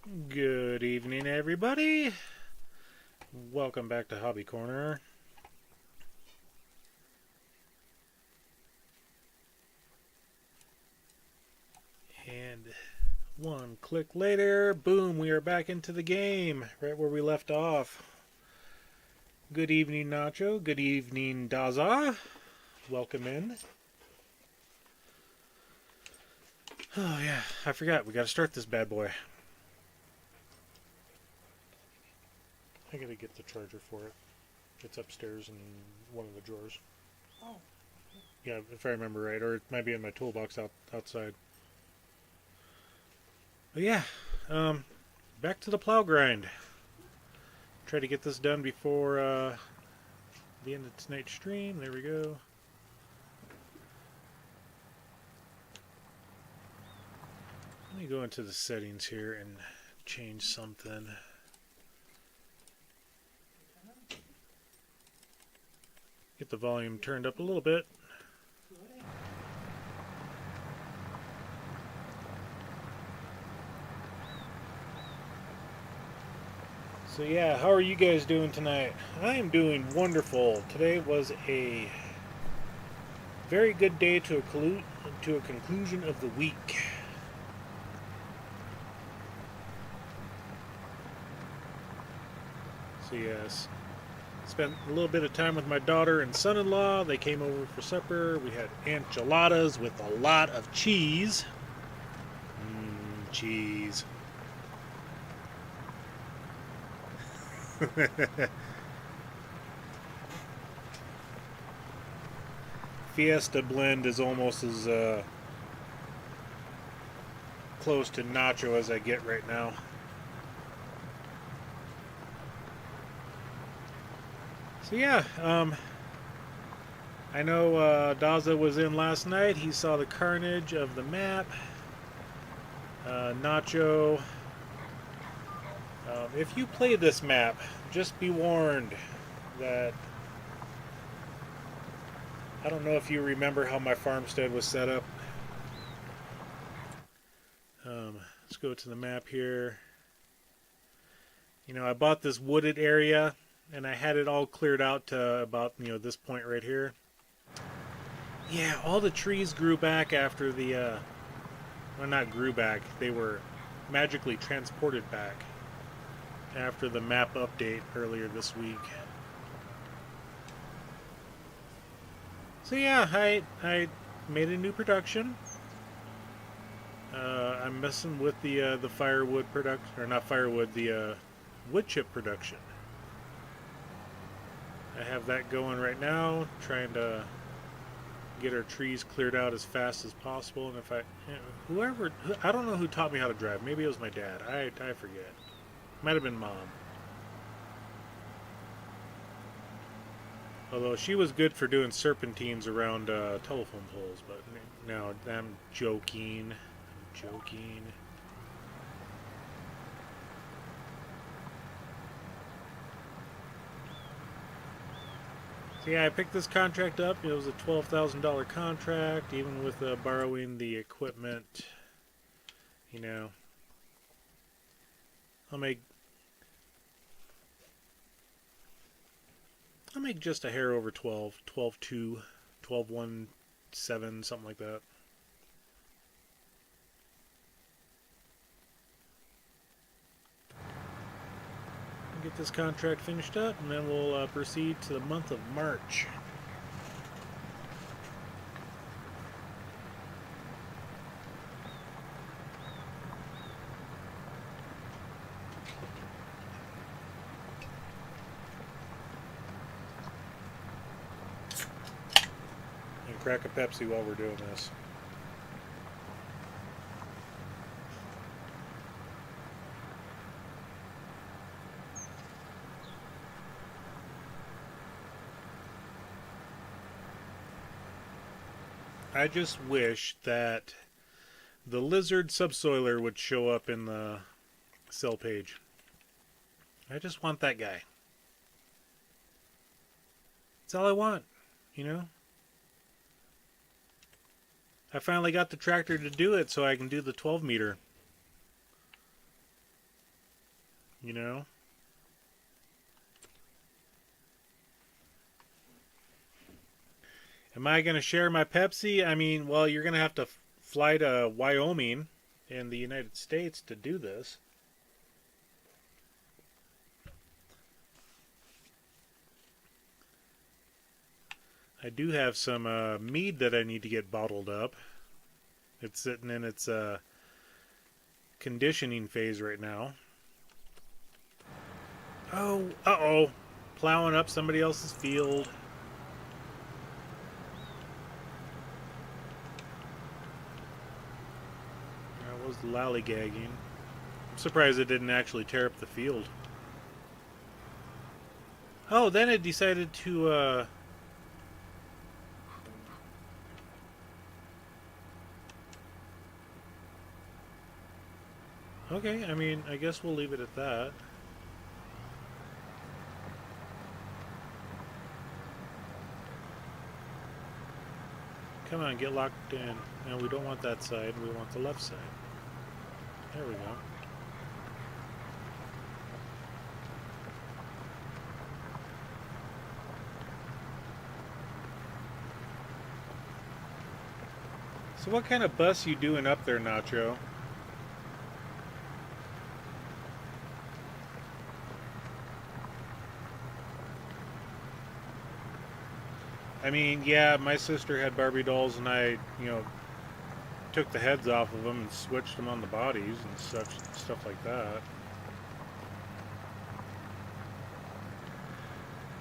Good evening, everybody. Welcome back to Hobby Corner. And one click later, boom, we are back into the game, right where we left off. Good evening, Nacho. Good evening, Daza. Welcome in. Oh, yeah, I forgot. We got to start this bad boy. I got to get the charger for it. It's upstairs in one of the drawers. Oh. Yeah, if I remember right. Or it might be in my toolbox outside. But yeah, back to the plow grind. Try to get this done before the end of tonight's stream. There we go. Let me go into the settings here and change something. Get the volume turned up a little bit. So yeah, how are you guys doing tonight? I am doing wonderful. Today was a very good day to a conclusion of the week. So yes, spent a little bit of time with my daughter and son-in-law. They came over for supper. We had enchiladas with a lot of cheese. Cheese. Fiesta blend is almost as close to nacho as I get right now. So yeah, I know Daza was in last night. He saw the carnage of the map. Nacho, if you play this map, just be warned that I don't know if you remember how my farmstead was set up. Let's go to the map here. You know, I bought this wooded area and I had it all cleared out to about, this point right here. Yeah, all the trees grew back after the, well, not grew back, they were magically transported back after the map update earlier this week. So yeah, I made a new production. I'm messing with the firewood production, or not firewood, the wood chip production. I have that going right now, trying to get our trees cleared out as fast as possible. And if I don't know who taught me how to drive. Maybe it was my dad. I forget. Might have been mom. Although she was good for doing serpentines around telephone poles, but no, I'm joking. I'm joking. So yeah, I picked this contract up. It was a $12,000 contract, even with borrowing the equipment. I'll make just a hair over 12, 12.2, 12.17, something like that. Get this contract finished up, and then we'll proceed to the month of March. And crack a Pepsi while we're doing this. I just wish that the lizard subsoiler would show up in the sell page. I just want that guy. That's all I want, I finally got the tractor to do it so I can do the 12 meter. you know? Am I going to share my Pepsi? I mean, well, you're going to have to fly to Wyoming in the United States to do this. I do have some mead that I need to get bottled up. It's sitting in its conditioning phase right now. Oh, uh-oh. Plowing up somebody else's field. That was lollygagging. I'm surprised it didn't actually tear up the field. Oh, then it decided to, okay, I mean, I guess we'll leave it at that. Come on, get locked in. No, we don't want that side. We want the left side. There we go. So what kind of bus you doing up there, Nacho? I mean, yeah, my sister had Barbie dolls, and I, took the heads off of them and switched them on the bodies and stuff like that.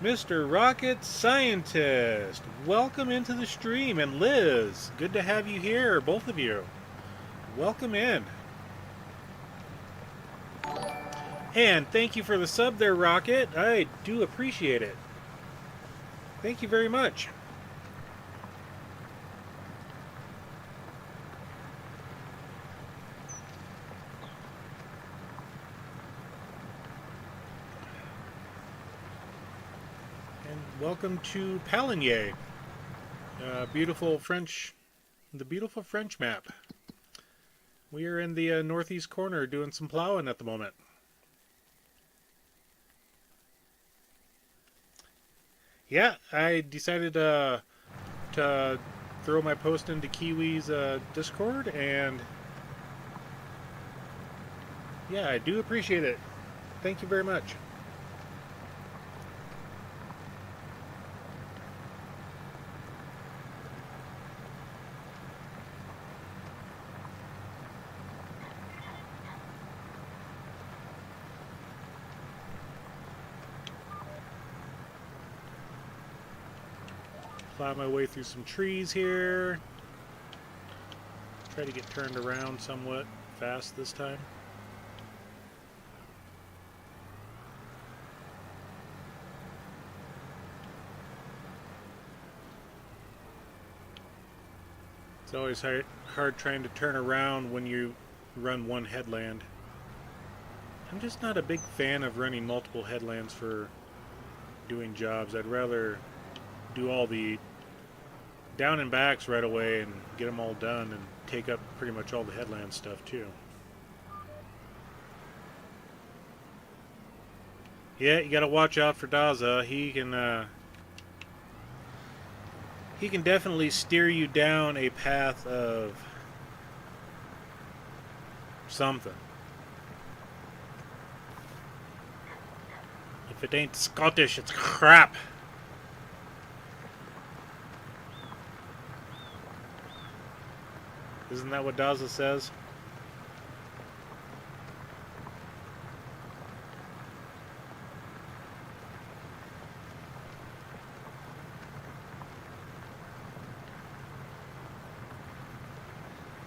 Mr. Rocket Scientist, welcome into the stream. And Liz, good to have you here, both of you. Welcome in. And thank you for the sub there, Rocket. I do appreciate it. Thank you very much. And welcome to Pallegney, the beautiful French map. We are in the northeast corner doing some plowing at the moment. Yeah, I decided to throw my post into Kiwi's Discord, and yeah, I do appreciate it. Thank you very much. Plow my way through some trees here. Try to get turned around somewhat fast this time. It's always hard trying to turn around when you run one headland. I'm just not a big fan of running multiple headlands for doing jobs. I'd rather do all the down and backs right away and get them all done and take up pretty much all the headland stuff too. Yeah, you gotta watch out for Daza. He can definitely steer you down a path of something. If it ain't Scottish, it's crap. Isn't that what Daza says?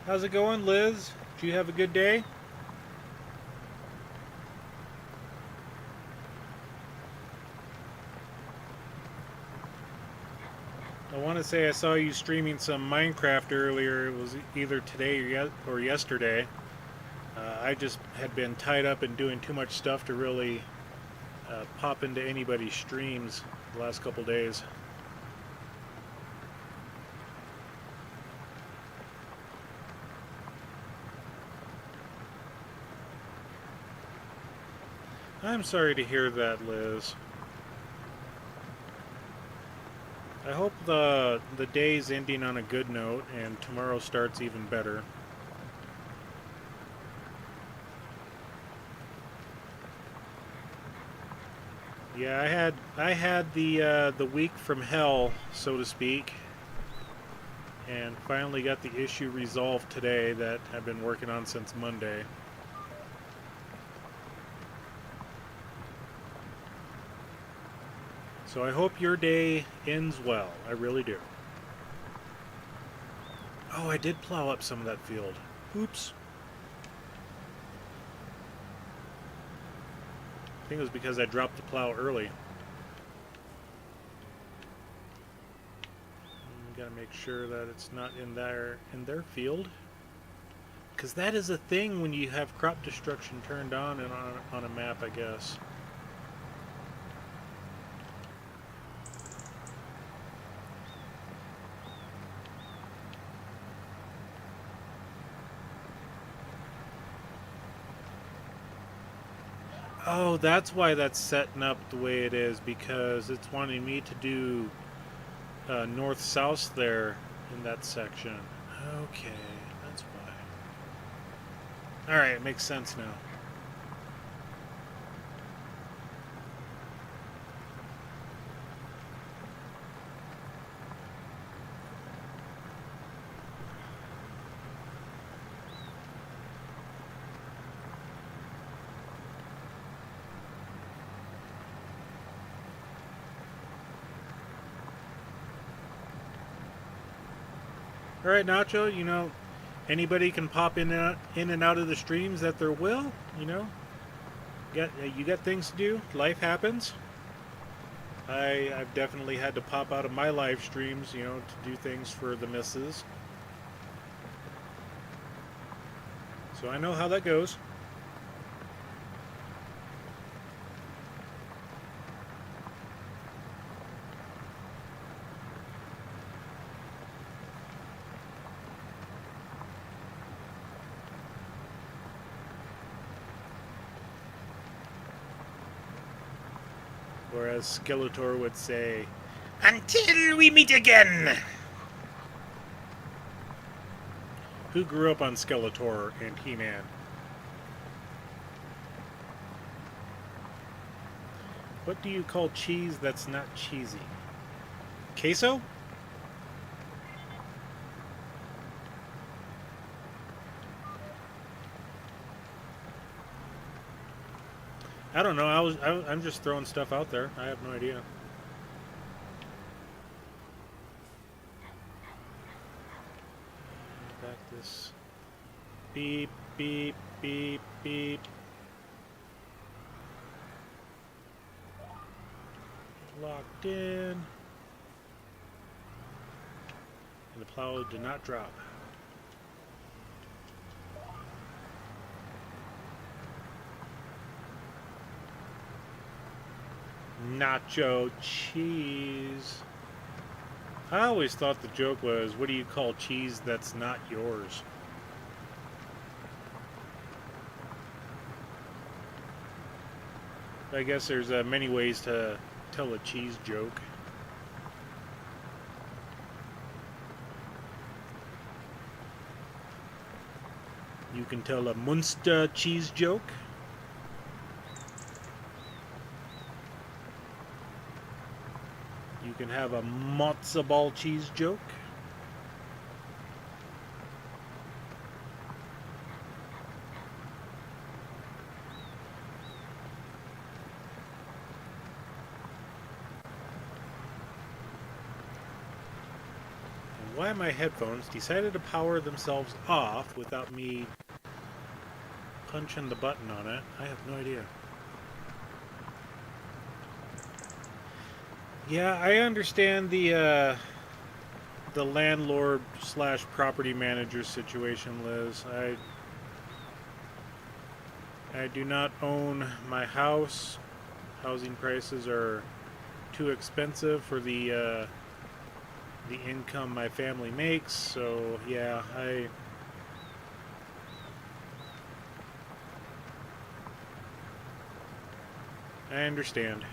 How's it going, Liz? Did you have a good day? I want to say I saw you streaming some Minecraft earlier. It was either today or yesterday. I just had been tied up and doing too much stuff to really pop into anybody's streams the last couple days. I'm sorry to hear that, Liz. I hope the day's ending on a good note and tomorrow starts even better. Yeah, I had the week from hell, so to speak, and finally got the issue resolved today that I've been working on since Monday. So I hope your day ends well. I really do. Oh, I did plow up some of that field. Oops. I think it was because I dropped the plow early. Gotta make sure that it's not in their field. Because that is a thing when you have crop destruction turned on and on a map, I guess. Oh, that's why that's setting up the way it is, because it's wanting me to do north-south there in that section. Okay, that's why. Alright, it makes sense now. Alright, Nacho, you know, anybody can pop in and out of the streams at their will, you know. You got things to do. Life happens. I've definitely had to pop out of my live streams, you know, to do things for the missus. So I know how that goes. Or as Skeletor would say, "Until we meet again!" Who grew up on Skeletor and He-Man? What do you call cheese that's not cheesy? Queso? I don't know. I'm just throwing stuff out there. I have no idea. Back this. Beep, beep, beep, beep. Locked in. And the plow did not drop. Nacho cheese. I always thought the joke was, what do you call cheese that's not yours? I guess there's many ways to tell a cheese joke. You can tell a Munster cheese joke. You can have a matzo ball cheese joke. And why my headphones decided to power themselves off without me punching the button on it, I have no idea. Yeah, I understand the landlord slash property manager situation, Liz. I do not own my house. Housing prices are too expensive for the income my family makes. So yeah, I understand.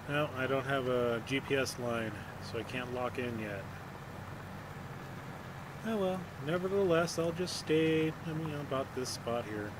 No, I don't have a GPS line, so I can't lock in yet. Oh well, nevertheless, I'll just stay, about this spot here.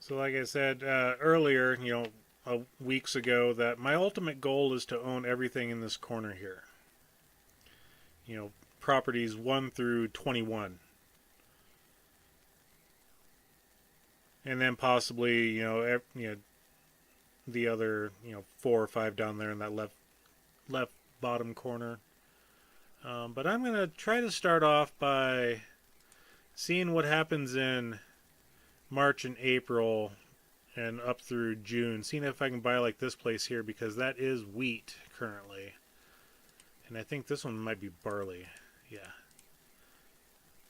So, like I said earlier, weeks ago, that my ultimate goal is to own everything in this corner here. Properties 1 through 21. And then possibly, the other, 4 or 5 down there in that left bottom corner. But I'm going to try to start off by seeing what happens in March and April and up through June, seeing if I can buy like this place here, because that is wheat currently, and I think this one might be barley. Yeah,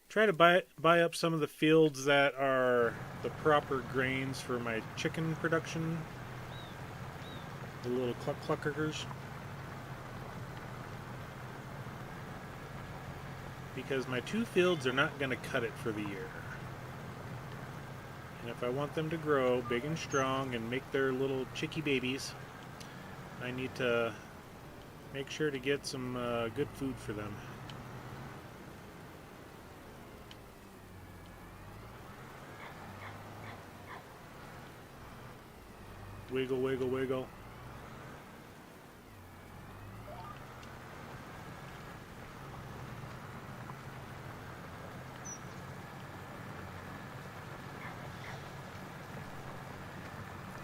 try to buy up some of the fields that are the proper grains for my chicken production, the little cluckers, because my 2 fields are not going to cut it for the year. And if I want them to grow big and strong and make their little chicky babies, I need to make sure to get some good food for them. Wiggle, wiggle, wiggle.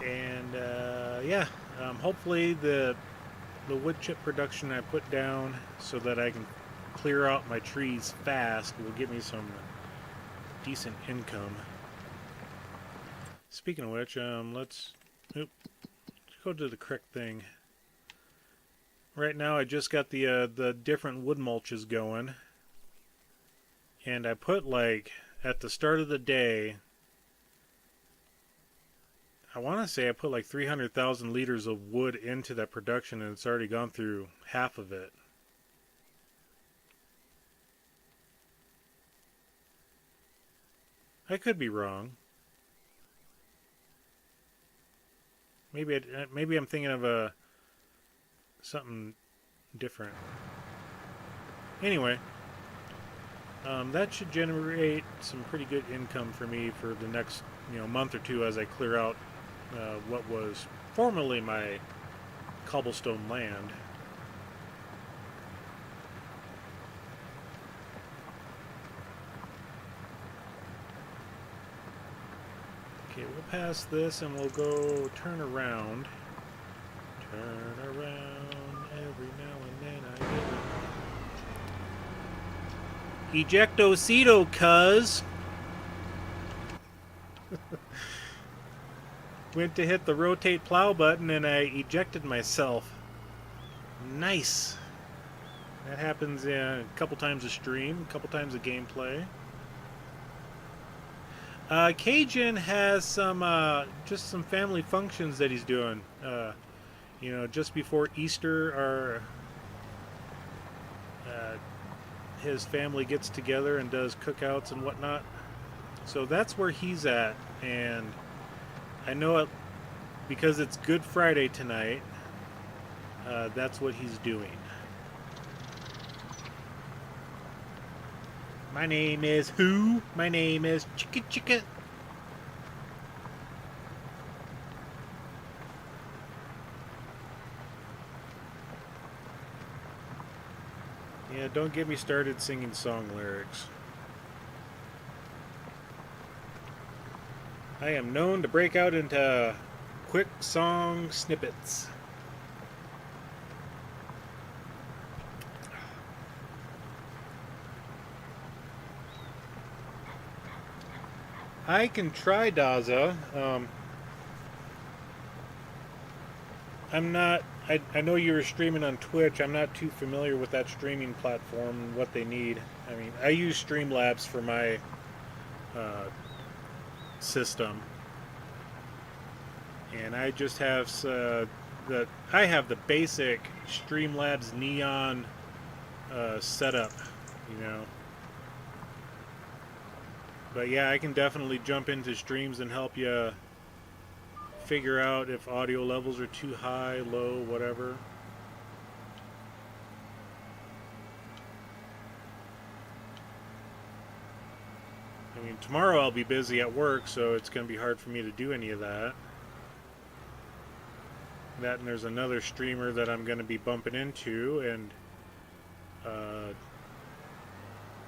And hopefully the wood chip production I put down so that I can clear out my trees fast will give me some decent income. Speaking of which, let's go to the correct thing. Right now I just got the different wood mulches going, and I put, like, at the start of the day, I want to say I put like 300,000 liters of wood into that production, and it's already gone through half of it. I could be wrong. Maybe I'm thinking of something different. Anyway, that should generate some pretty good income for me for the next month or two as I clear out what was formerly my cobblestone land. Okay, we'll pass this and we'll go turn around. Turn around every now and then I get it. Ejectocito, cuz! Went to hit the rotate plow button and I ejected myself. Nice! That happens a couple times a stream, a couple times a gameplay. Cajun has just some family functions that he's doing. Just before Easter, his family gets together and does cookouts and whatnot. So that's where he's at and I know it because it's Good Friday tonight. That's what he's doing. My name is who? My name is Chicka Chicka. Yeah, don't get me started singing song lyrics. I am known to break out into quick song snippets. I can try Daza. I'm not. I know you were streaming on Twitch. I'm not too familiar with that streaming platform and what they need. I mean, I use Streamlabs for my system, and I just have I have the basic Streamlabs Neon setup, you know. But yeah, I can definitely jump into streams and help you figure out if audio levels are too high, low, whatever. I mean, tomorrow I'll be busy at work, so it's going to be hard for me to do any of that. That, and there's another streamer that I'm going to be bumping into, and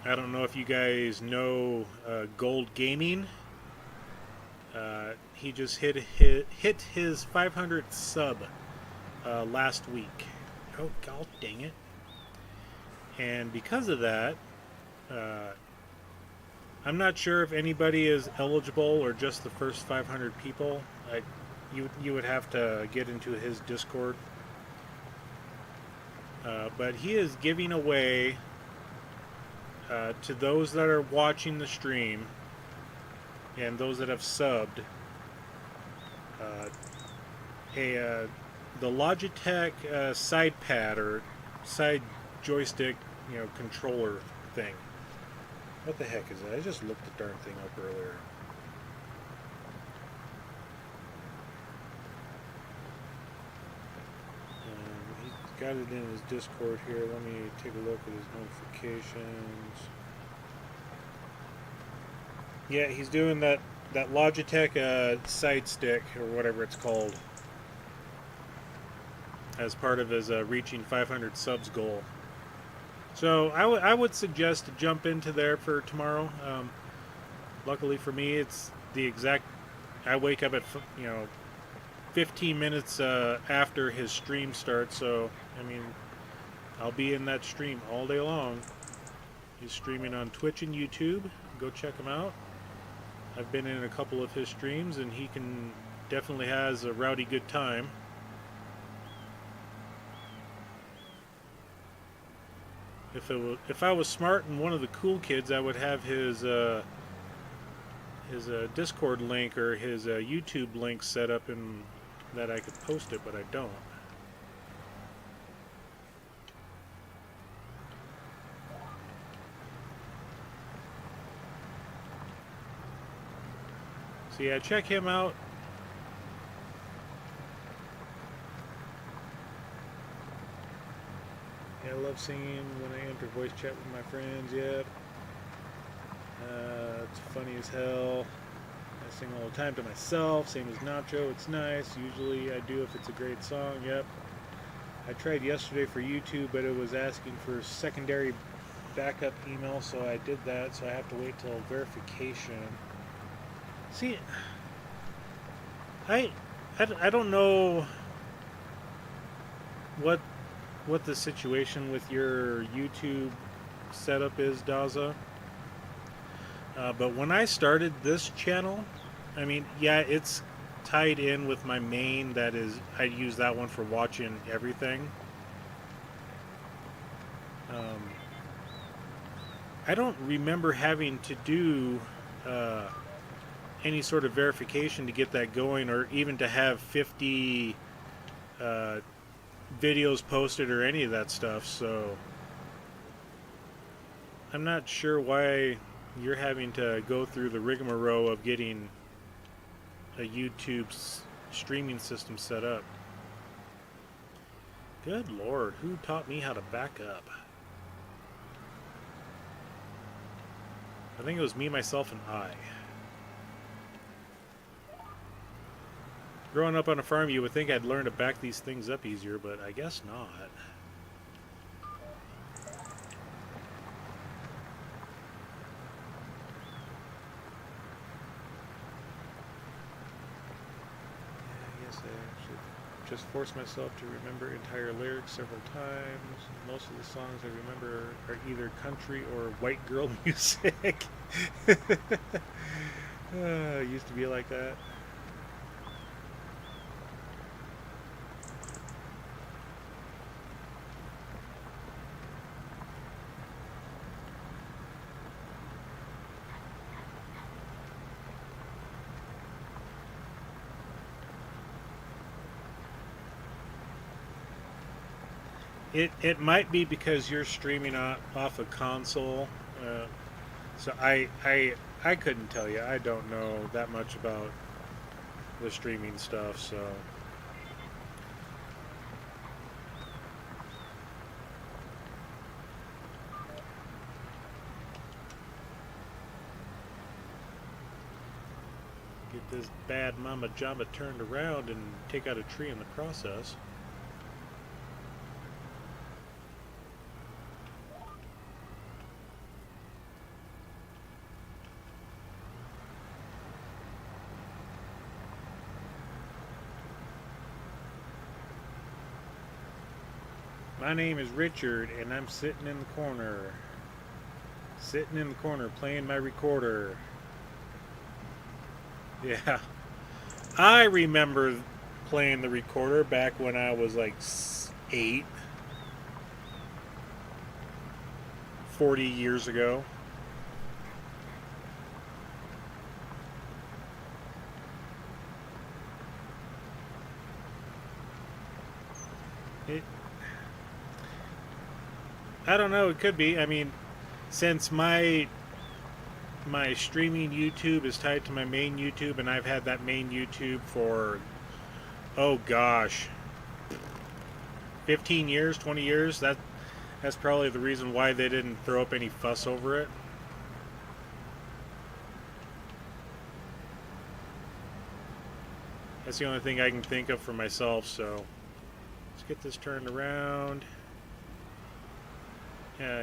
I don't know if you guys know Gold Gaming. He just hit his 500th sub last week. Oh, god dang it. And because of that, I'm not sure if anybody is eligible or just the first 500 people. You would have to get into his Discord. But he is giving away to those that are watching the stream and those that have subbed the Logitech side pad or side joystick, controller thing. What the heck is that? I just looked the darn thing up earlier. He's got it in his Discord here. Let me take a look at his notifications. Yeah, he's doing that Logitech side stick or whatever it's called as part of his reaching 500 subs goal. So I would suggest to jump into there for tomorrow. Luckily for me, it's the exact. I wake up at 15 minutes after his stream starts. So I mean, I'll be in that stream all day long. He's streaming on Twitch and YouTube. Go check him out. I've been in a couple of his streams, and he definitely has a rowdy good time. If I was smart and one of the cool kids, I would have his Discord link or his YouTube link set up and that I could post it, but I don't. So yeah, check him out. I love singing when I enter voice chat with my friends. Yep. It's funny as hell. I sing all the time to myself. Same as Nacho. It's nice. Usually I do if it's a great song. Yep. I tried yesterday for YouTube, but it was asking for secondary backup email, so I did that. So I have to wait till verification. See, I don't know what the situation with your YouTube setup is, Daza. But when I started this channel, I mean, yeah, it's tied in with my main. That is, I use that one for watching everything. I don't remember having to do any sort of verification to get that going, or even to have 50 videos posted or any of that stuff. So I'm not sure why you're having to go through the rigmarole of getting a YouTube streaming system set up. Good Lord, who taught me how to back up? I think it was me, myself, and I. Growing up on a farm, you would think I'd learn to back these things up easier, but I guess not. Just force myself to remember entire lyrics several times. Most of the songs I remember are either country or white girl music. It used to be like that. It might be because you're streaming off a console, so I couldn't tell you. I don't know that much about the streaming stuff, so. Get this bad mama jamba turned around and take out a tree in the process. My name is Richard, and I'm sitting in the corner. Sitting in the corner, playing my recorder. Yeah. I remember playing the recorder back when I was like 8. 40 years ago. I don't know, it could be. I mean, since my streaming YouTube is tied to my main YouTube, and I've had that main YouTube for, oh gosh, 15 years, 20 years, that's probably the reason why they didn't throw up any fuss over it. That's the only thing I can think of for myself, so let's get this turned around.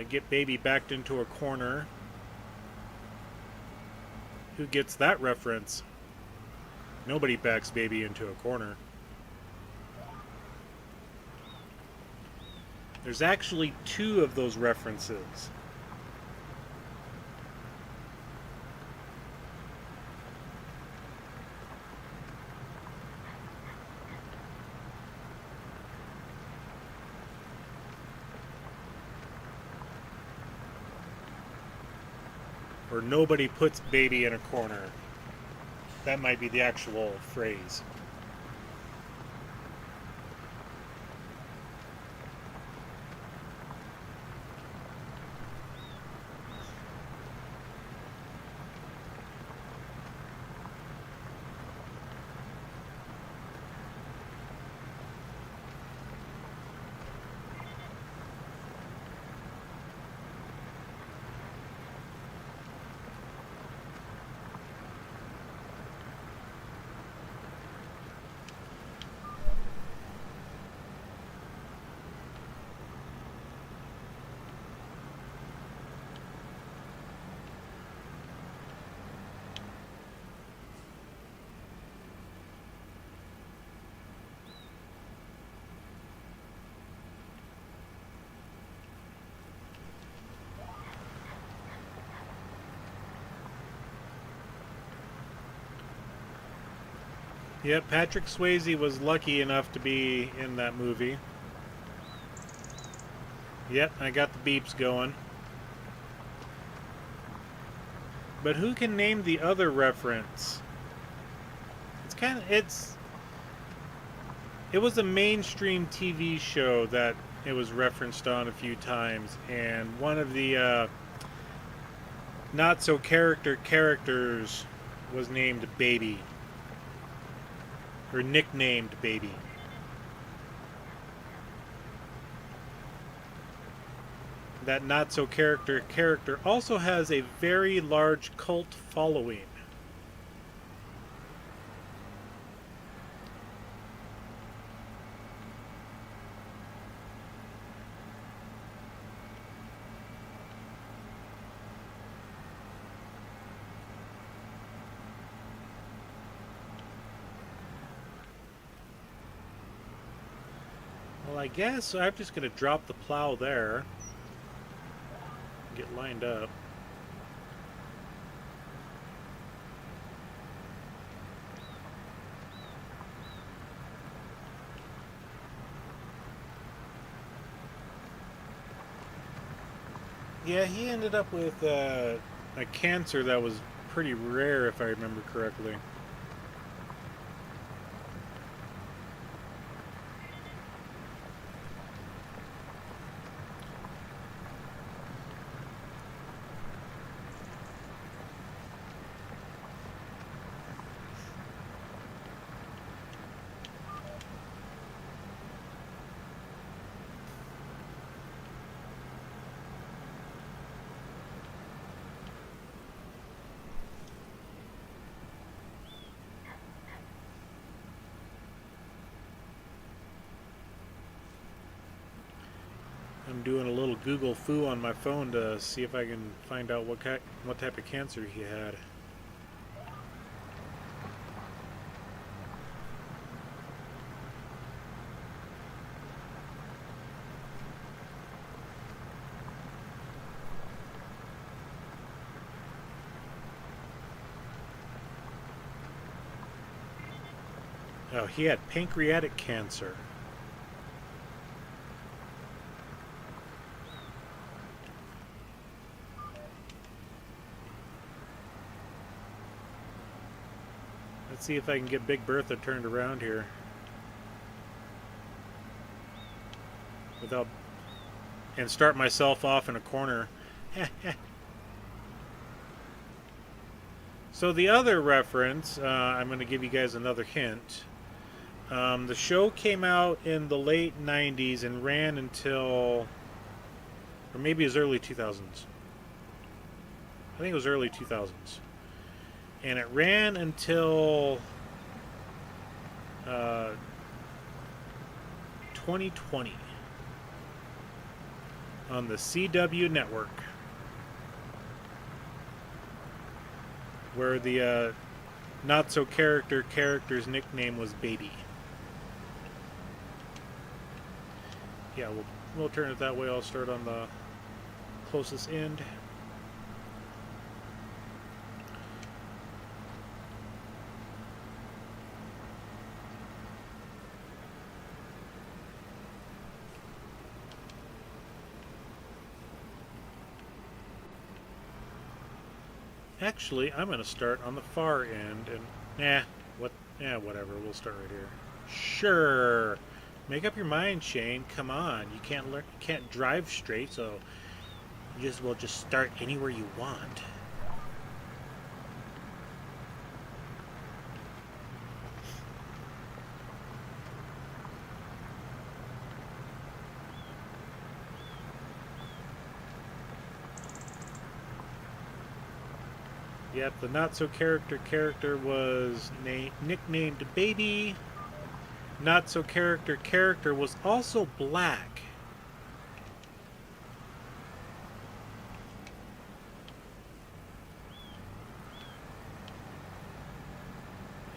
Get baby backed into a corner. Who gets that reference? Nobody backs baby into a corner. There's actually 2 of those references. Or nobody puts baby in a corner. That might be the actual phrase. Yep, Patrick Swayze was lucky enough to be in that movie. Yep, I got the beeps going. But who can name the other reference? It was a mainstream TV show that it was referenced on a few times, and one of the not so characters was named Baby. or nicknamed Baby. That not-so-character also has a very large cult following. Well, I guess I'm just going to drop the plow there. Get lined up. Yeah, he ended up with a cancer that was pretty rare, if I remember correctly. I'm doing a little Google foo on my phone to see if I can find out what type of cancer he had. Oh, he had pancreatic cancer. Let's see if I can get Big Bertha turned around here without and start myself off in a corner. So the other reference, I'm going to give you guys another hint. The show came out in the late 90s and ran until, or maybe it was early 2000s. I think it was early 2000s. And it ran until 2020 on the CW network, where the not-so-character's nickname was Baby. Yeah, we'll turn it that way. I'll start on the closest end. Actually, I'm going to start on the far end, and whatever. We'll start right here. Sure. Make up your mind, Shane. Come on. You can't drive straight, so we'll just start anywhere you want. Yep, the not-so-character was nicknamed Baby. Not-so-character was also black.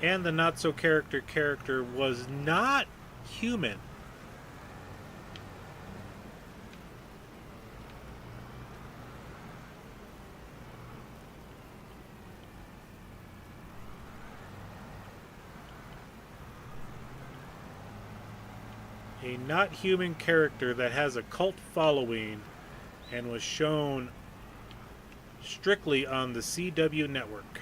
And the not-so-character was not human. A not human character that has a cult following and was shown strictly on the CW network.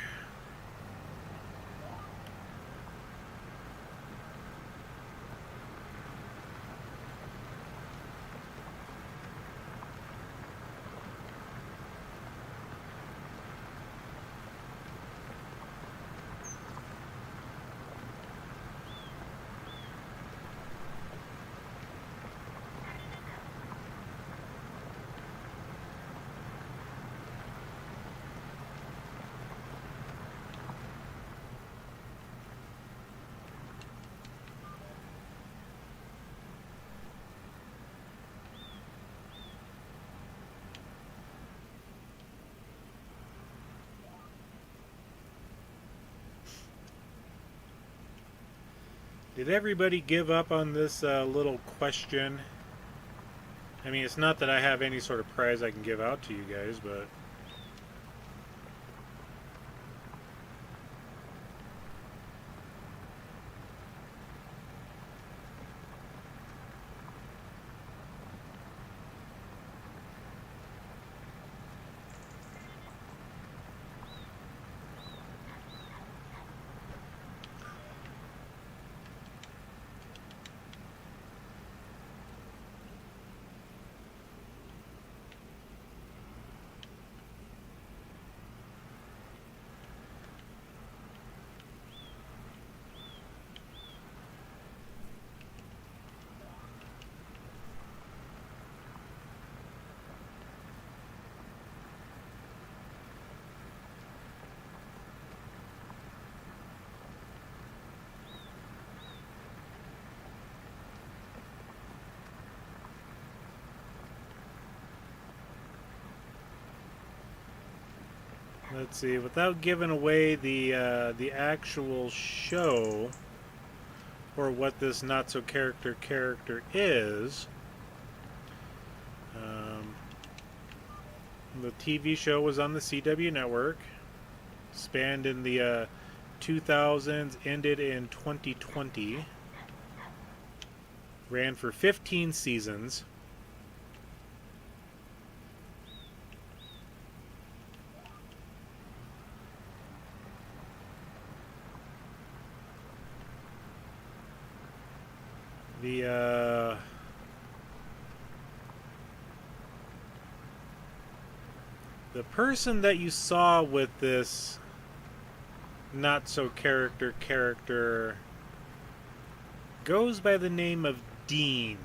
Did everybody give up on this little question? I mean, it's not that I have any sort of prize I can give out to you guys, but... Let's see, without giving away the actual show or what this not so character is, the TV show was on the CW network, spanned in the 2000s, ended in 2020, ran for 15 seasons. The person that you saw with this not so character goes by the name of Dean.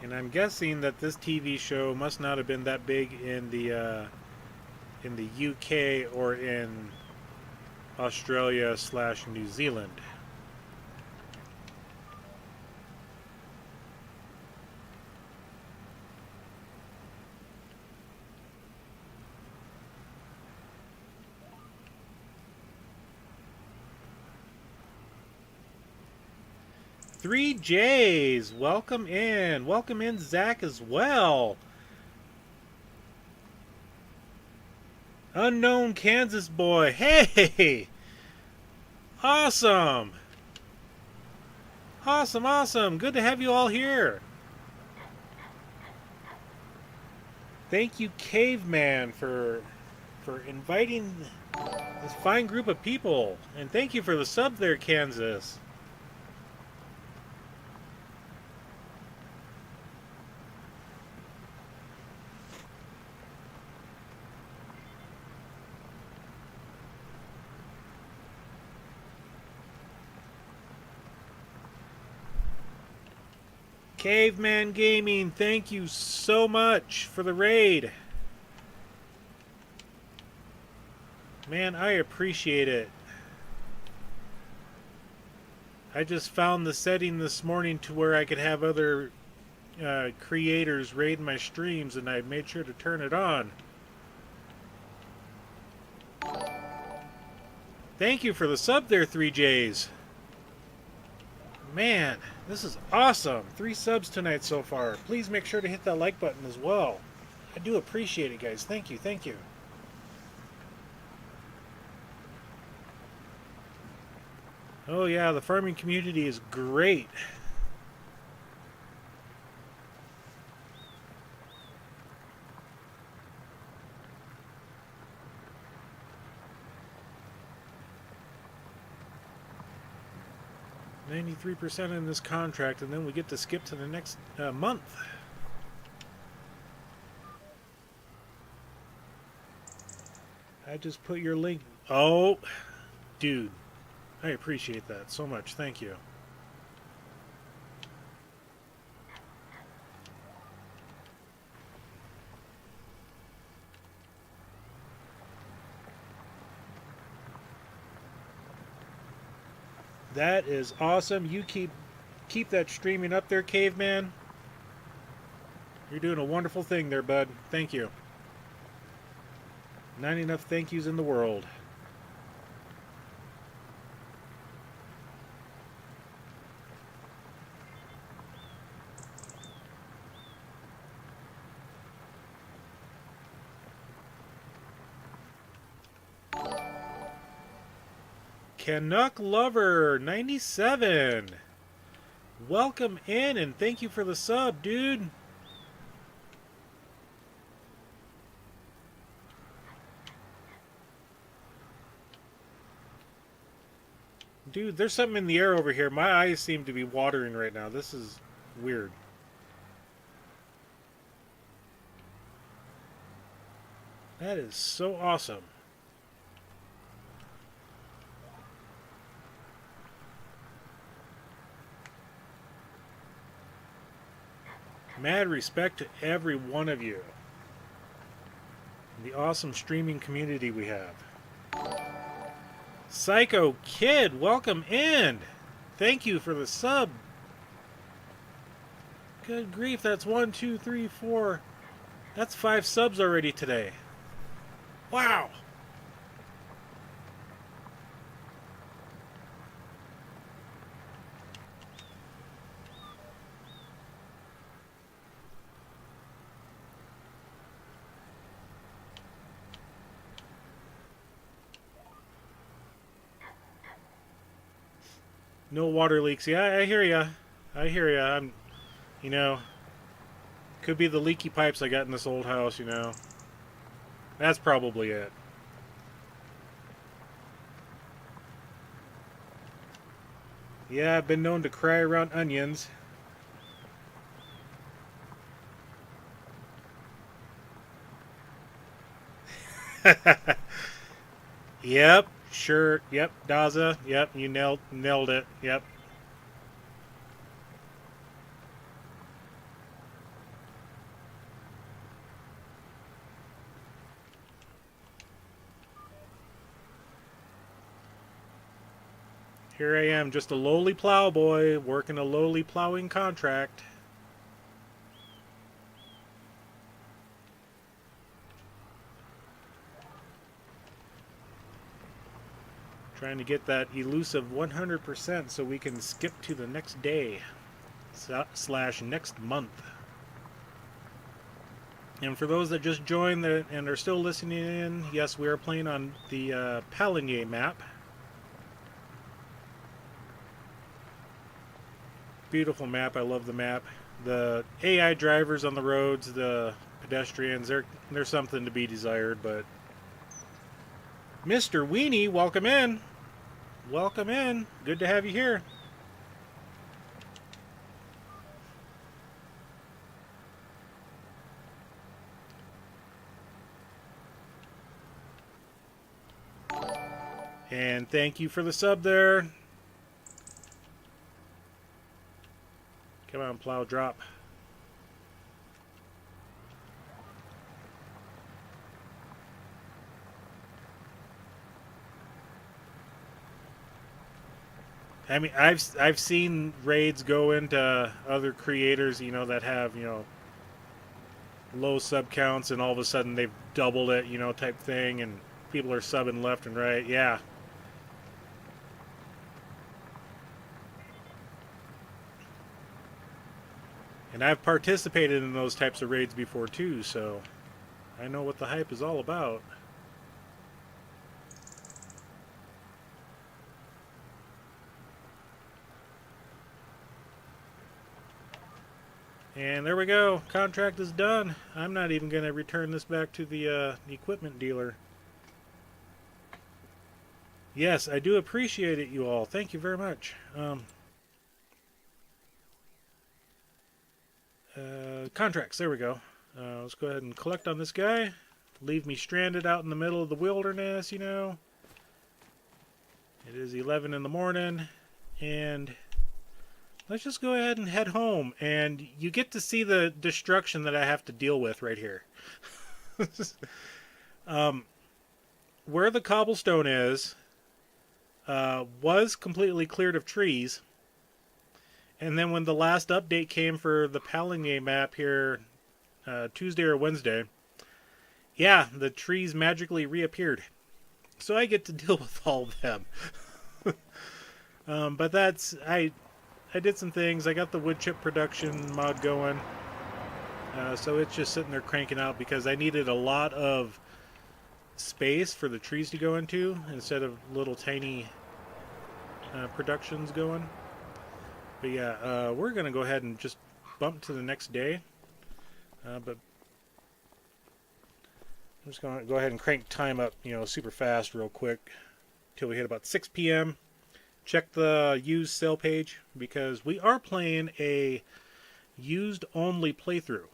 And I'm guessing that this TV show must not have been that big in the UK or in Australia/New Zealand. Three J's, welcome in. Welcome in, Zach, as well. Unknown Kansas boy. Hey! Awesome! Awesome, awesome. Good to have you all here. Thank you, Caveman, for inviting this fine group of people. And thank you for the sub there, Kansas. Caveman Gaming, thank you so much for the raid. Man, I appreciate it. I just found the setting this morning to where I could have other creators raid my streams, and I made sure to turn it on. Thank you for the sub there, 3Js. Man, this is awesome. 3 subs tonight so far. Please make sure to hit that like button as well. I do appreciate it, guys. Thank you, thank you. Oh yeah, the farming community is great. 93% in this contract, and then we get to skip to the next month. I just put your link. Oh, dude. I appreciate that so much. Thank you. That is awesome. You keep that streaming up there, Caveman. You're doing a wonderful thing there, bud. Thank you. Not enough thank yous in the world. Canuck Lover 97. Welcome in and thank you for the sub, dude. Dude, there's something in the air over here. My eyes seem to be watering right now. This is weird. That is so awesome. Mad respect to every one of you. The awesome streaming community we have. Psycho Kid, welcome in. Thank you for the sub. Good grief, that's 1, 2, 3, 4. That's 5 subs already today. Wow. No water leaks. Yeah, I hear ya. I hear ya. You know, could be the leaky pipes I got in this old house, you know. That's probably it. Yeah, I've been known to cry around onions. Yep, sure. Yep, Daza. Yep, you nailed it. Yep. Here I am, just a lowly plow boy, working a lowly plowing contract. Trying to get that elusive 100% so we can skip to the next day / next month. And for those that just joined and are still listening in, yes, we are playing on the Pallegney map. Beautiful map. I love the map. The AI drivers on the roads, the pedestrians, they're something to be desired, but Mr. Weenie, welcome in. Welcome in. Good to have you here. And thank you for the sub there. Come on, plow, drop. I mean, I've seen raids go into other creators, you know, that have, you know, low sub counts, and all of a sudden they've doubled it, you know, type thing, and people are subbing left and right. Yeah. And I've participated in those types of raids before too, so I know what the hype is all about. And there we go. Contract is done. I'm not even going to return this back to the equipment dealer. Yes, I do appreciate it, you all. Thank you very much. Contracts, there we go. Let's go ahead and collect on this guy. Leave me stranded out in the middle of the wilderness, you know. It is 11 in the morning, and let's just go ahead and head home. And you get to see the destruction that I have to deal with right here. Where the cobblestone is, was completely cleared of trees. And then when the last update came for the Pallegney map here, Tuesday or Wednesday, yeah, the trees magically reappeared. So I get to deal with all of them. But that's, I did some things. I got the wood chip production mod going. So it's just sitting there cranking out because I needed a lot of space for the trees to go into instead of little tiny productions going. But yeah, we're going to go ahead and just bump to the next day. But I'm just going to go ahead and crank time up, you know, super fast real quick till we hit about 6 p.m. Check the used sale page because we are playing a used only playthrough.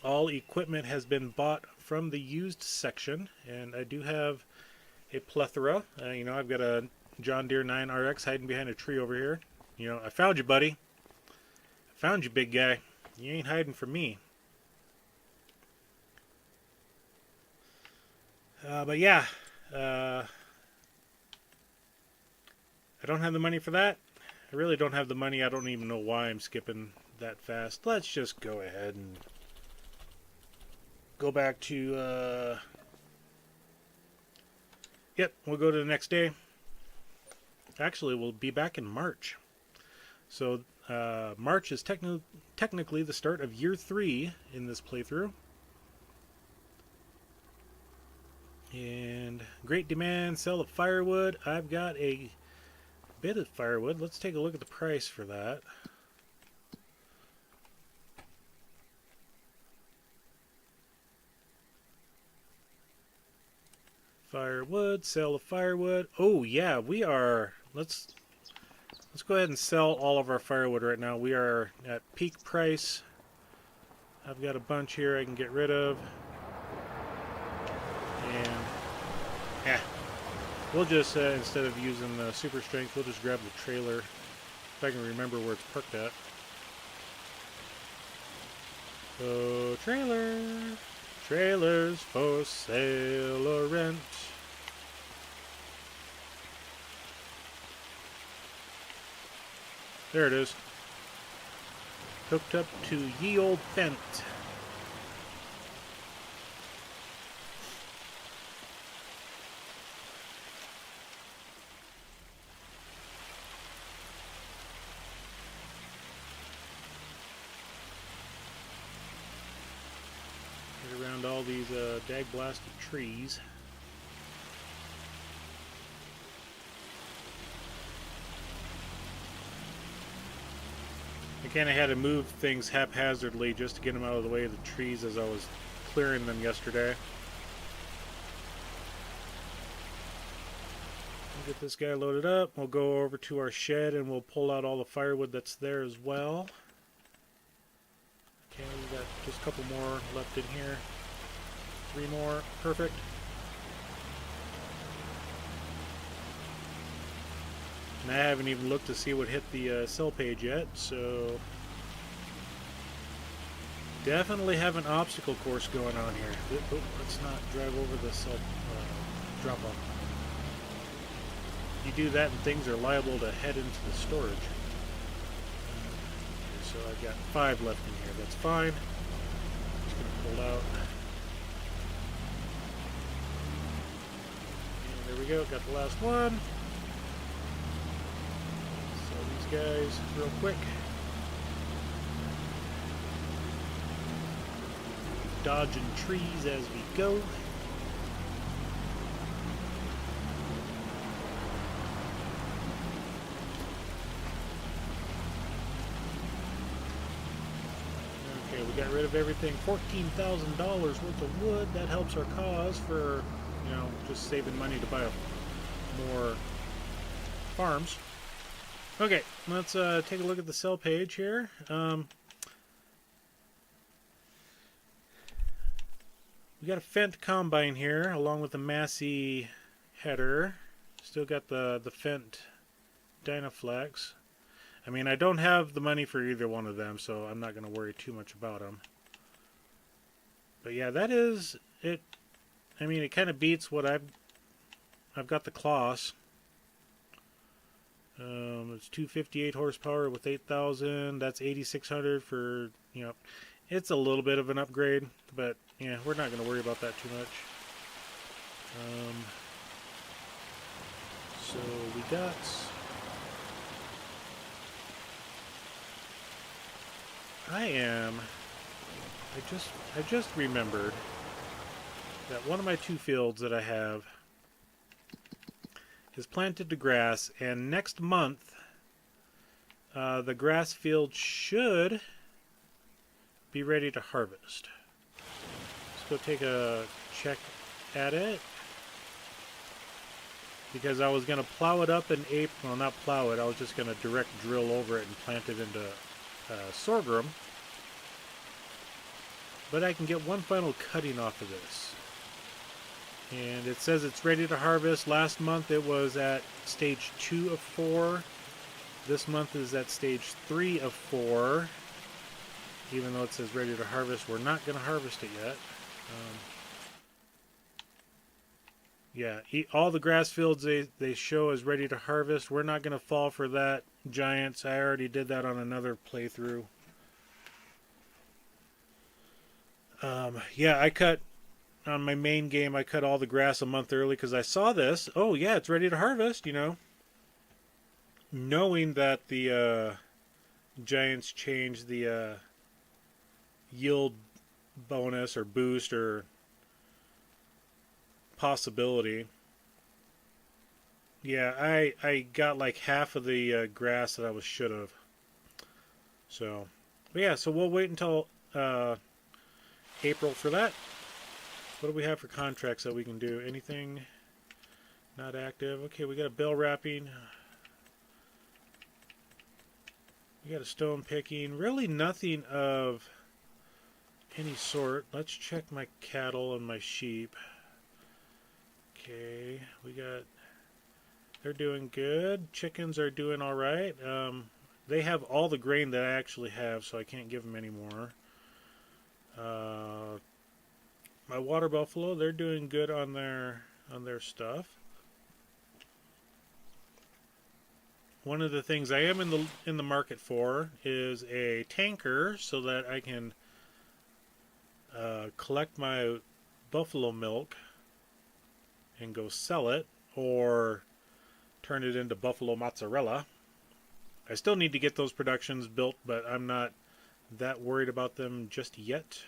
All equipment has been bought from the used section, and I do have a plethora. You know, I've got a John Deere 9RX hiding behind a tree over here. You know, I found you, buddy. I found you, big guy. You ain't hiding from me. But yeah, I don't have the money for that. I really don't have the money. I don't even know why I'm skipping that fast. Let's just go ahead and go back to, yep, we'll go to the next day. Actually, we'll be back in March. So, March is technically the start of year 3 in this playthrough. And great demand, sell of firewood. I've got a bit of firewood. Let's take a look at the price for that. Firewood, sale of firewood. Oh yeah, we are. Let's go ahead and sell all of our firewood right now. We are at peak price. I've got a bunch here I can get rid of. And yeah, we'll just instead of using the super strength, we'll just grab the trailer if I can remember where it's parked at. So trailers for sale or rent. There it is. Hooked up to ye old fence. Get around all these dag blasted trees. I kind of had to move things haphazardly just to get them out of the way of the trees as I was clearing them yesterday. We'll get this guy loaded up. We'll go over to our shed and we'll pull out all the firewood that's there as well. Okay, we've got just a couple more left in here. 3 more. Perfect. And I haven't even looked to see what hit the sell page yet, so definitely have an obstacle course going on here. Oh, let's not drive over the drop off. You do that and things are liable to head into the storage. So I've got 5 left in here. That's fine. Just gonna pull out. And there we go. Got the last one. Guys, real quick. Dodging trees as we go. Okay, we got rid of everything. $14,000 worth of wood. That helps our cause for, you know, just saving money to buy more farms. Okay, let's take a look at the sell page here. We got a Fendt combine here, along with a Massey header. Still got the Fendt Dynaflex. I mean, I don't have the money for either one of them, so I'm not going to worry too much about them. But yeah, that is it. I mean, it kind of beats what I've got the Kloss. It's 258 horsepower with 8,000. That's 8,600 for, you know, it's a little bit of an upgrade, but yeah, we're not going to worry about that too much. So we got I just remembered that one of my 2 fields that I have is planted to grass, and next month the grass field should be ready to harvest. Let's go take a check at it, because I was going to plow it up in April. Well, not plow it, I was just going to direct drill over it and plant it into sorghum. But I can get one final cutting off of this. And it says it's ready to harvest. Last month it was at stage 2 of 4. This month is at stage 3 of 4. Even though it says ready to harvest, we're not going to harvest it yet. Yeah, all the grass fields they show as ready to harvest. We're not going to fall for that, Giants. I already did that on another playthrough. Yeah, I cut on my main game. I cut all the grass a month early because I saw this. Oh yeah, it's ready to harvest. You know, knowing that the Giants changed the yield bonus or boost or possibility. Yeah, I got like half of the grass that I should have. So, but yeah, so we'll wait until April for that. What do we have for contracts that we can do? Anything not active? Okay, we got a bell wrapping. We got a stone picking. Really nothing of any sort. Let's check my cattle and my sheep. Okay, we got... They're doing good. Chickens are doing all right. They have all the grain that I actually have, so I can't give them any more. My water buffalo, they're doing good on their stuff. One of the things I am in the market for is a tanker, so that I can collect my buffalo milk and go sell it, or turn it into buffalo mozzarella. I still need to get those productions built, but I'm not that worried about them just yet.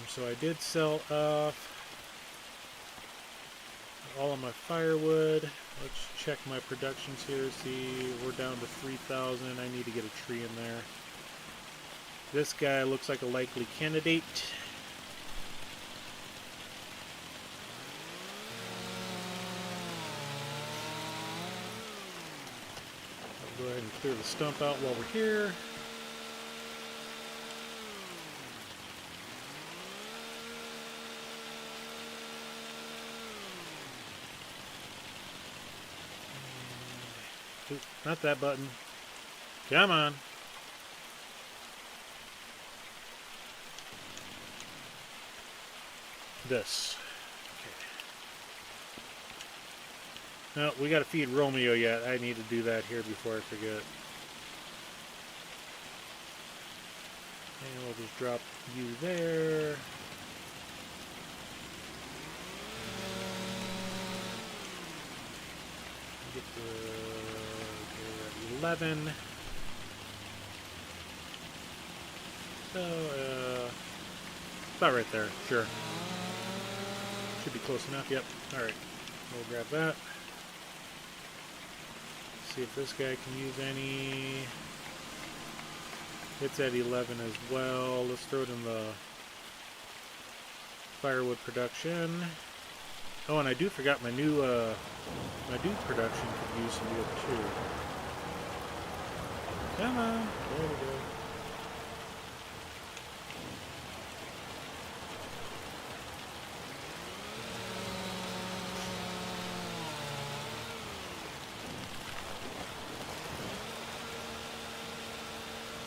So I did sell off all of my firewood. Let's check my productions here. See, we're down to 3,000. I need to get a tree in there. This guy looks like a likely candidate. I'll go ahead and clear the stump out while we're here. Oops, not that button. Come on. This. Okay. No, we got to feed Romeo yet. I need to do that here before I forget. And we'll just drop you there. Get to 11. So, about right there. Sure. Should be close enough. Yep. Alright. We'll grab that. See if this guy can use any. It's at 11 as well. Let's throw it in the firewood production. Oh, and I forgot my new production could use some wood too. Come on. There we go.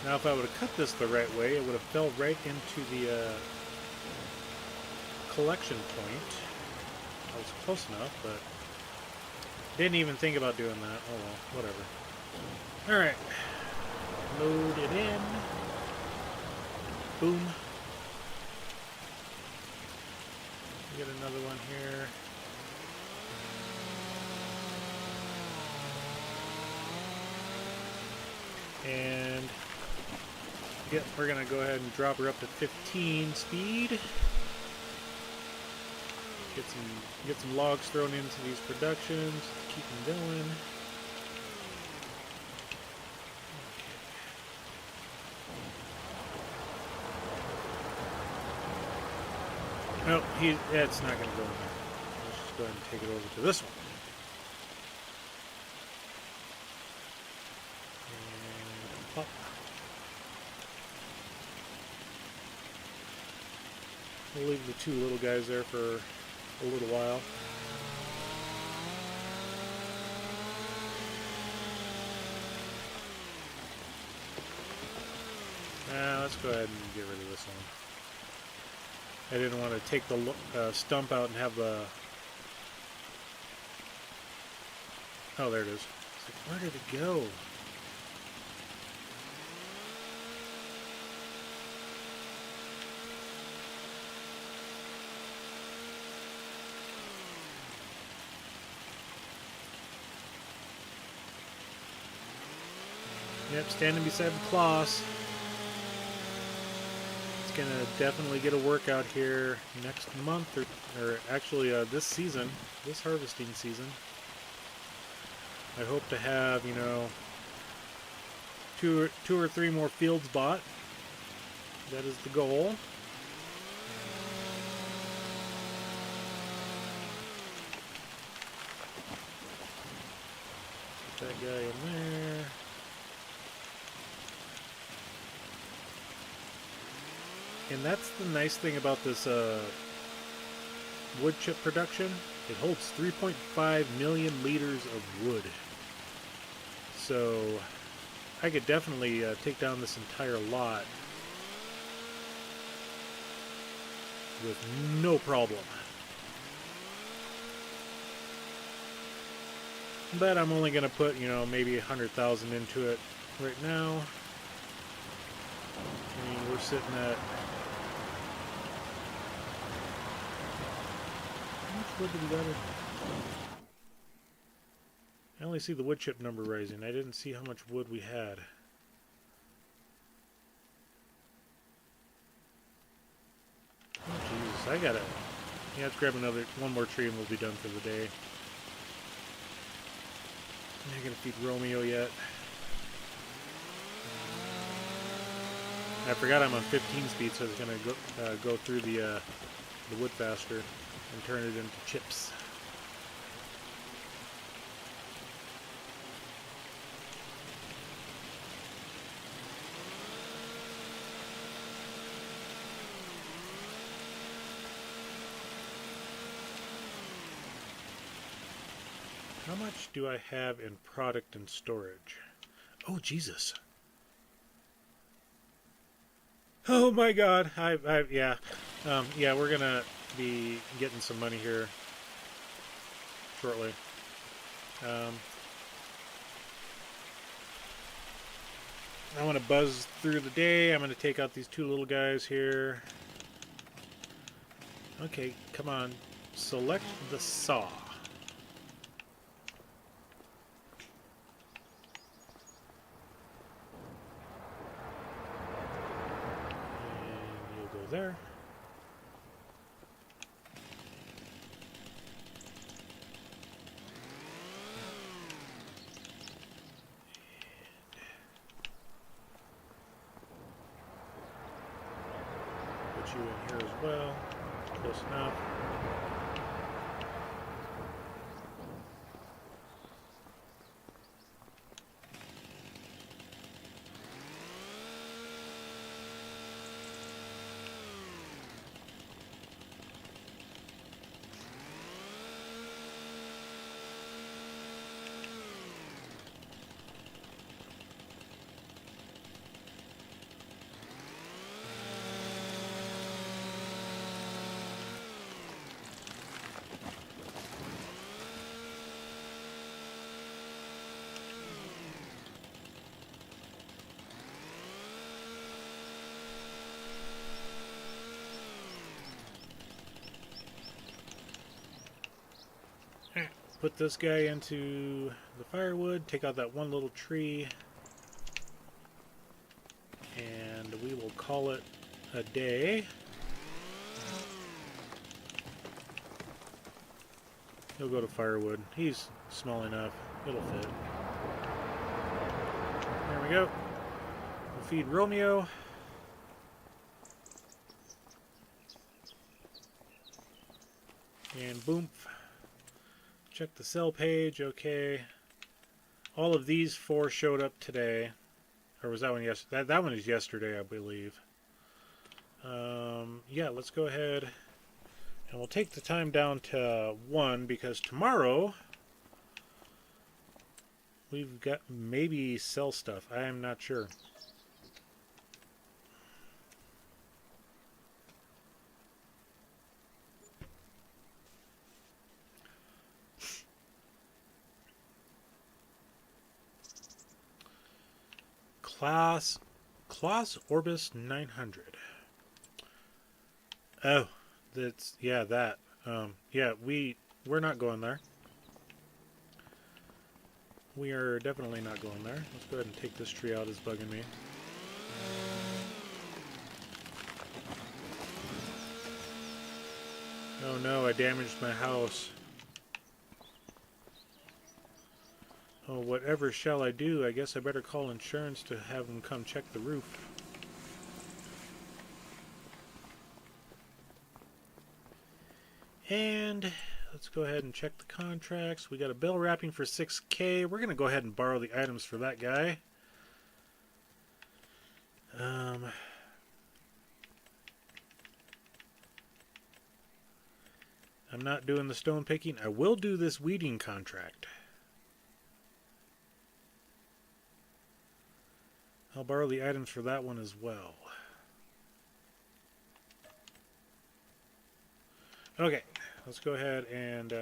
Now, if I would have cut this the right way, it would have fell right into the collection point. I was close enough, but didn't even think about doing that. Oh well, whatever. Alright. Load it in. Boom. Get another one here. And we're going to go ahead and drop her up to 15 speed. Get some logs thrown into these productions. Keep them going. No, it's not going to go in there. Let's just go ahead and take it over to this one. And pop. We'll leave the two little guys there for a little while. Let's go ahead and get rid of this one. I didn't want to take the stump out and have the... Oh, there it is. It's like, where did it go? Yep, standing beside the cloths. Gonna definitely get a workout here next month, or actually this season, this harvesting season. I hope to have, you know, two or three more fields bought. That is the goal. Put that guy in there. And that's the nice thing about this wood chip production. It holds 3.5 million liters of wood. So I could definitely take down this entire lot with no problem. But I'm only going to put, you know, maybe 100,000 into it right now. I mean, we're sitting at... Wood did we got it? I only see the wood chip number rising. I didn't see how much wood we had. Oh Jesus, I gotta... Yeah, let's grab one more tree and we'll be done for the day. I'm not gonna feed Romeo yet. I forgot I'm on 15 speed, so it's gonna go through the wood faster and turn it into chips. How much do I have in product and storage? Oh, Jesus. Oh my God. Yeah. Yeah, we're gonna be getting some money here shortly. I want to buzz through the day. I'm going to take out these two little guys here. Okay, come on. Select the saw. And you'll go there. Put you in here as well. Close enough. put this guy into the firewood, take out that one little tree, and we will call it a day. He'll go to firewood. He's small enough. It'll fit. There we go. We'll feed Romeo. And boom. Check the sell page. Okay. All of these 4 showed up today. Or was that one yesterday? That one is yesterday, I believe. Yeah, let's go ahead. And we'll take the time down to 1 because tomorrow we've got maybe sell stuff. I am not sure. Class Orbis 900. Oh, that's yeah that. Yeah, we're not going there. We are definitely not going there. Let's go ahead and take this tree out. It's bugging me. Oh no, I damaged my house. Oh, whatever shall I do? I guess I better call insurance to have them come check the roof. And let's go ahead and check the contracts. We got a bill wrapping for $6K. We're going to go ahead and borrow the items for that guy. I'm not doing the stone picking. I will do this weeding contract. I'll borrow the items for that one as well. Okay, let's go ahead and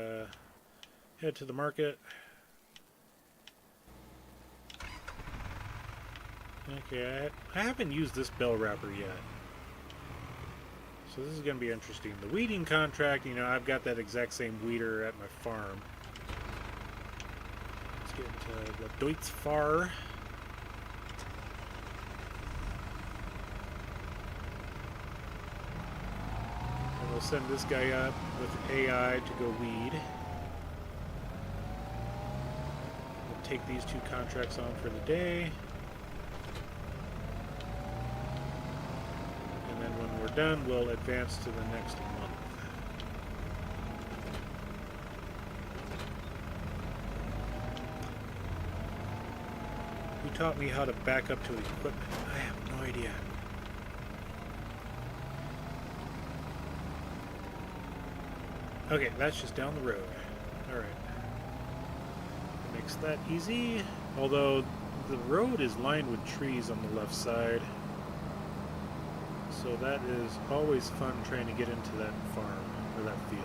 head to the market. Okay, I haven't used this bell wrapper yet. So this is going to be interesting. The weeding contract, you know, I've got that exact same weeder at my farm. Let's get into the Deutz Far. We'll send this guy up with AI to go weed. We'll take these 2 contracts on for the day. And then when we're done, we'll advance to the next month. Who taught me how to back up to equipment? I have no idea. Okay, that's just down the road. Alright. Makes that easy. Although, the road is lined with trees on the left side. So that is always fun trying to get into that farm, or that field.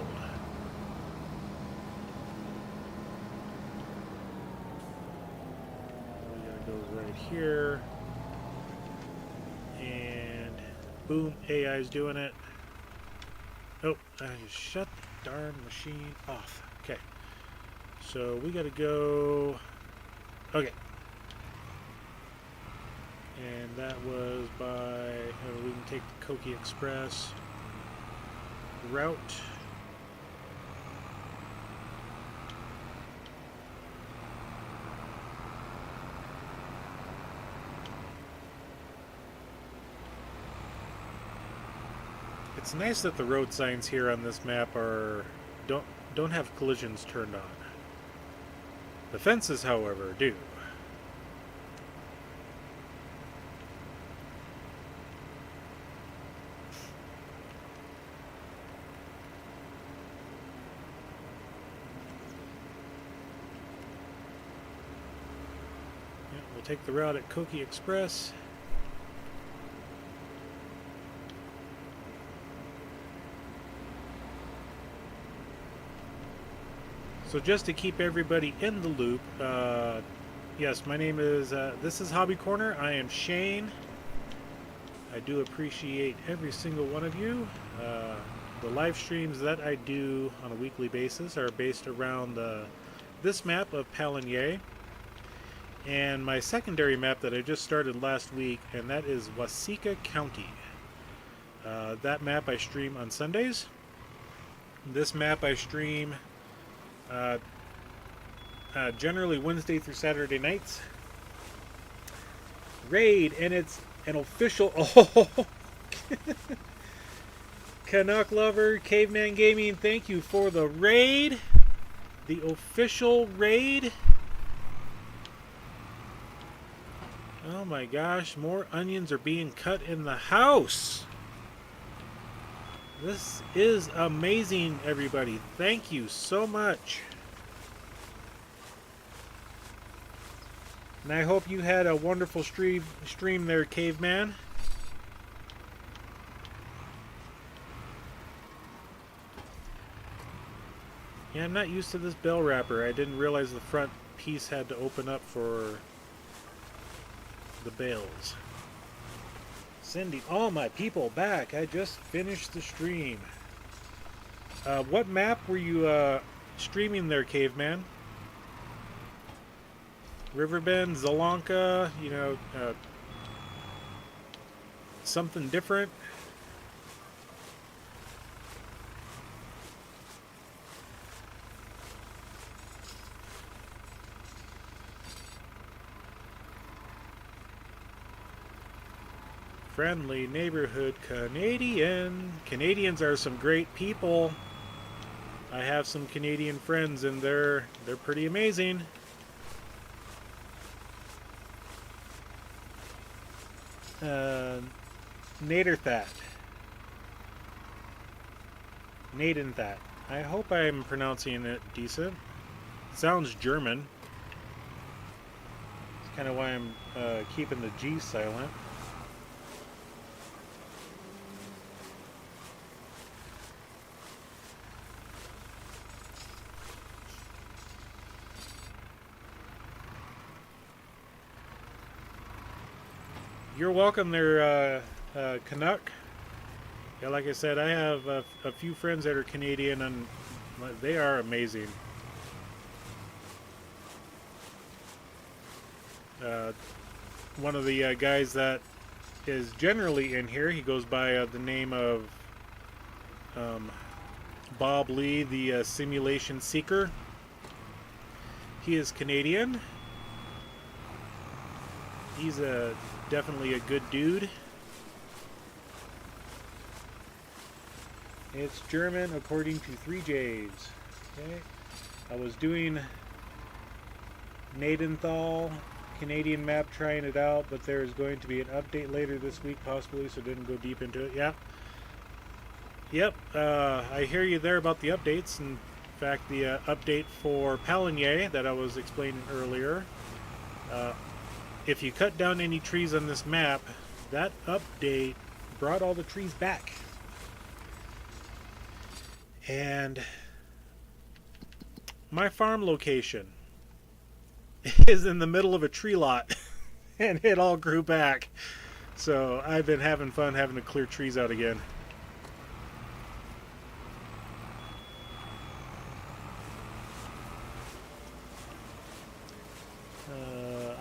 We gotta go right here. And, boom, AI's doing it. Oh, I just shut darn machine off. Okay. So we gotta go. Okay. And that was by. Oh, we can take the Koki Express route. It's nice that the road signs here on this map are don't have collisions turned on. The fences, however, do. Yep, we'll take the route at Koki Express. So just to keep everybody in the loop, yes, my name is, this is Hobby Corner. I am Shane. I do appreciate every single one of you. The live streams that I do on a weekly basis are based around the this map of Pallegney and my secondary map that I just started last week, and that is Waseca County. That map I stream on Sundays. This map I stream generally Wednesday through Saturday nights. Raid, and it's an official... Oh, Canuck Lover, Caveman Gaming, thank you for the raid. The official raid. Oh my gosh, more onions are being cut in the house. This is amazing, everybody. Thank you so much. And I hope you had a wonderful stream there, Caveman. Yeah, I'm not used to this bell wrapper. I didn't realize the front piece had to open up for the bales. Sending all my people back. I just finished the stream. What map were you streaming there, Caveman? Riverbend, Zalanka, you know, something different? Friendly neighborhood Canadian. Canadians are some great people. I have some Canadian friends, and they're pretty amazing. Naderthat. Nadenthat. I hope I'm pronouncing it decent. It sounds German. That's kind of why I'm keeping the G silent. You're welcome there, Canuck. Yeah, like I said, I have a few friends that are Canadian, and they are amazing. One of the guys that is generally in here, he goes by the name of Bob Lee, the Simulation Seeker. He is Canadian. He's definitely a good dude. It's German according to 3Js. Okay. I was doing Nadenthal Canadian map, trying it out, but there's going to be an update later this week possibly, so didn't go deep into it. Yeah. Yep, I hear you there about the updates. In fact, the update for Pallegney that I was explaining earlier, if you cut down any trees on this map, that update brought all the trees back. And my farm location is in the middle of a tree lot, and it all grew back. So I've been having fun having to clear trees out again.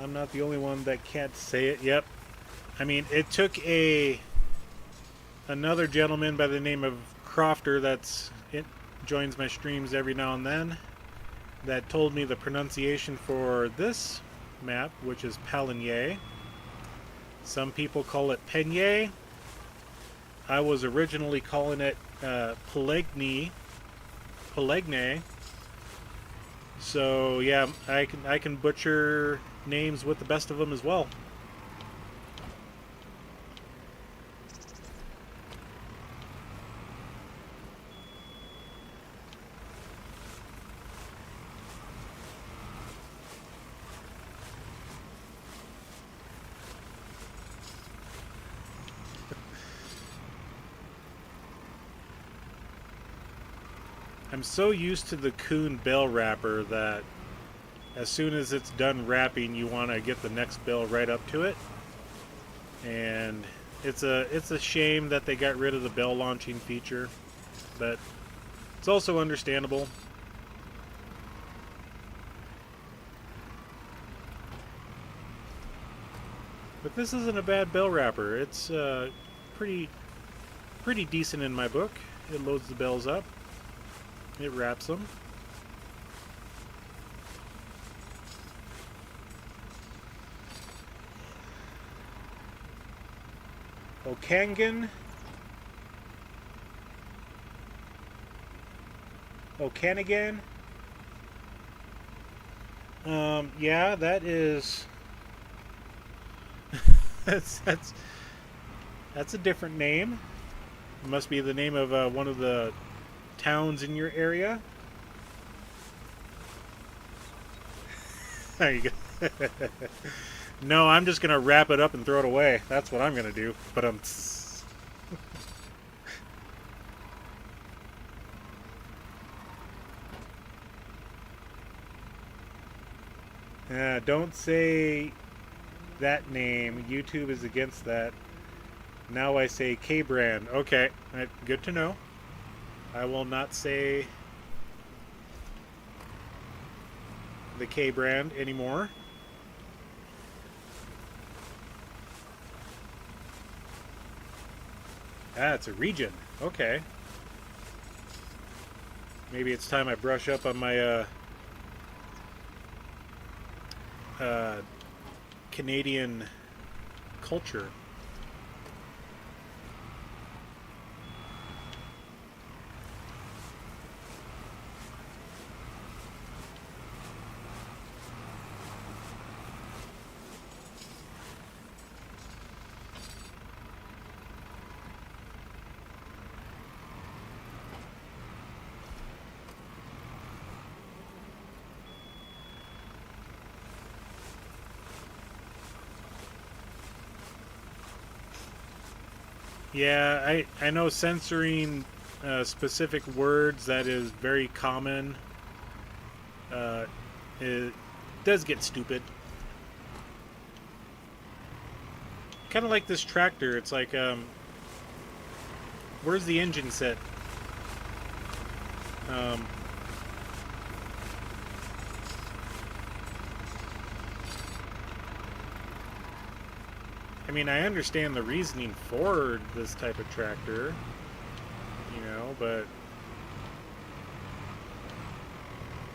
I'm not the only one that can't say it. Yep. I mean, it took another gentleman by the name of Crofter joins my streams every now and then, that told me the pronunciation for this map, which is Pallegney. Some people call it Pallegney. I was originally calling it Pallegney. So yeah, I can butcher names with the best of them as well. I'm so used to the Coon bell wrapper that as soon as it's done wrapping, you want to get the next bell right up to it. And it's a shame that they got rid of the bell launching feature, but it's also understandable. But this isn't a bad bell wrapper. It's pretty decent in my book. It loads the bells up. It wraps them. Okanagan. Okanagan. Yeah, that is. that's a different name. It must be the name of one of the towns in your area. There you go. No, I'm just gonna wrap it up and throw it away. That's what I'm gonna do. But don't say that name. YouTube is against that. Now I say K-brand. Okay, good to know. I will not say the K-brand anymore. Ah, it's a region. Okay. Maybe it's time I brush up on my Canadian culture. Yeah, I know censoring specific words, that is very common. It does get stupid. Kind of like this tractor. It's like, where's the engine set? I mean, I understand the reasoning for this type of tractor, you know, but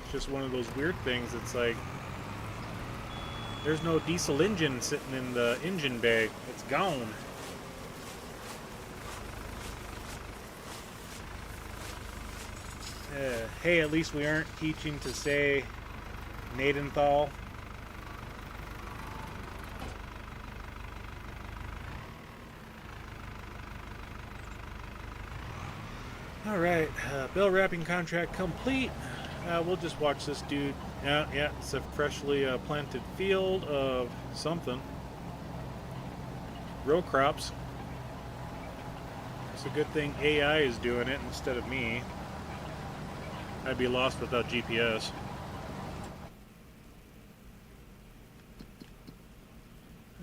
it's just one of those weird things. It's like, there's no diesel engine sitting in the engine bay. It's gone. Hey, at least we aren't teaching to say Nadenthal. Alright, bell wrapping contract complete. We'll just watch this dude. Yeah, it's a freshly planted field of something. Row crops. It's a good thing AI is doing it instead of me. I'd be lost without GPS.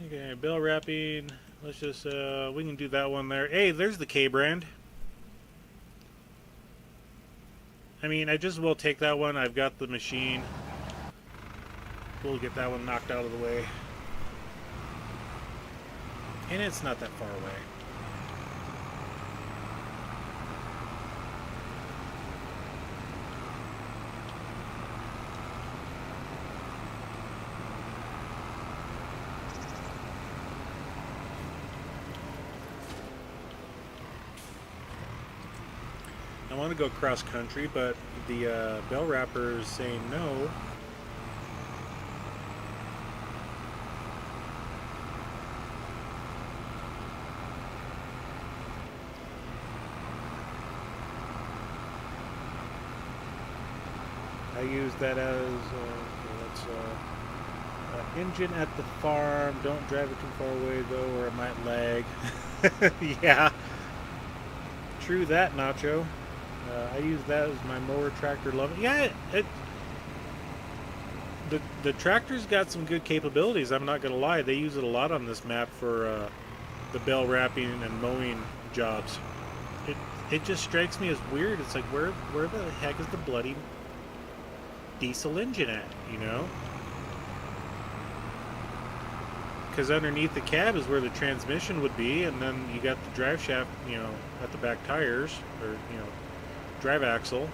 Okay, bell wrapping. Let's just, we can do that one there. Hey, there's the K-brand. I mean, I just will take that one. I've got the machine. We'll get that one knocked out of the way. And it's not that far away. I want to go cross country, but the bell wrapper is saying no. I use that as engine at the farm. Don't drive it too far away though, or it might lag. Yeah, true that, Nacho. I use that as my mower tractor. Love it. Yeah, the tractor's got some good capabilities. I'm not gonna lie. They use it a lot on this map for the bell wrapping and mowing jobs. It just strikes me as weird. It's like, where the heck is the bloody diesel engine at? You know? because underneath the cab is where the transmission would be, and then you got the drive shaft, you know, at the back tires, or, you know, drive axle.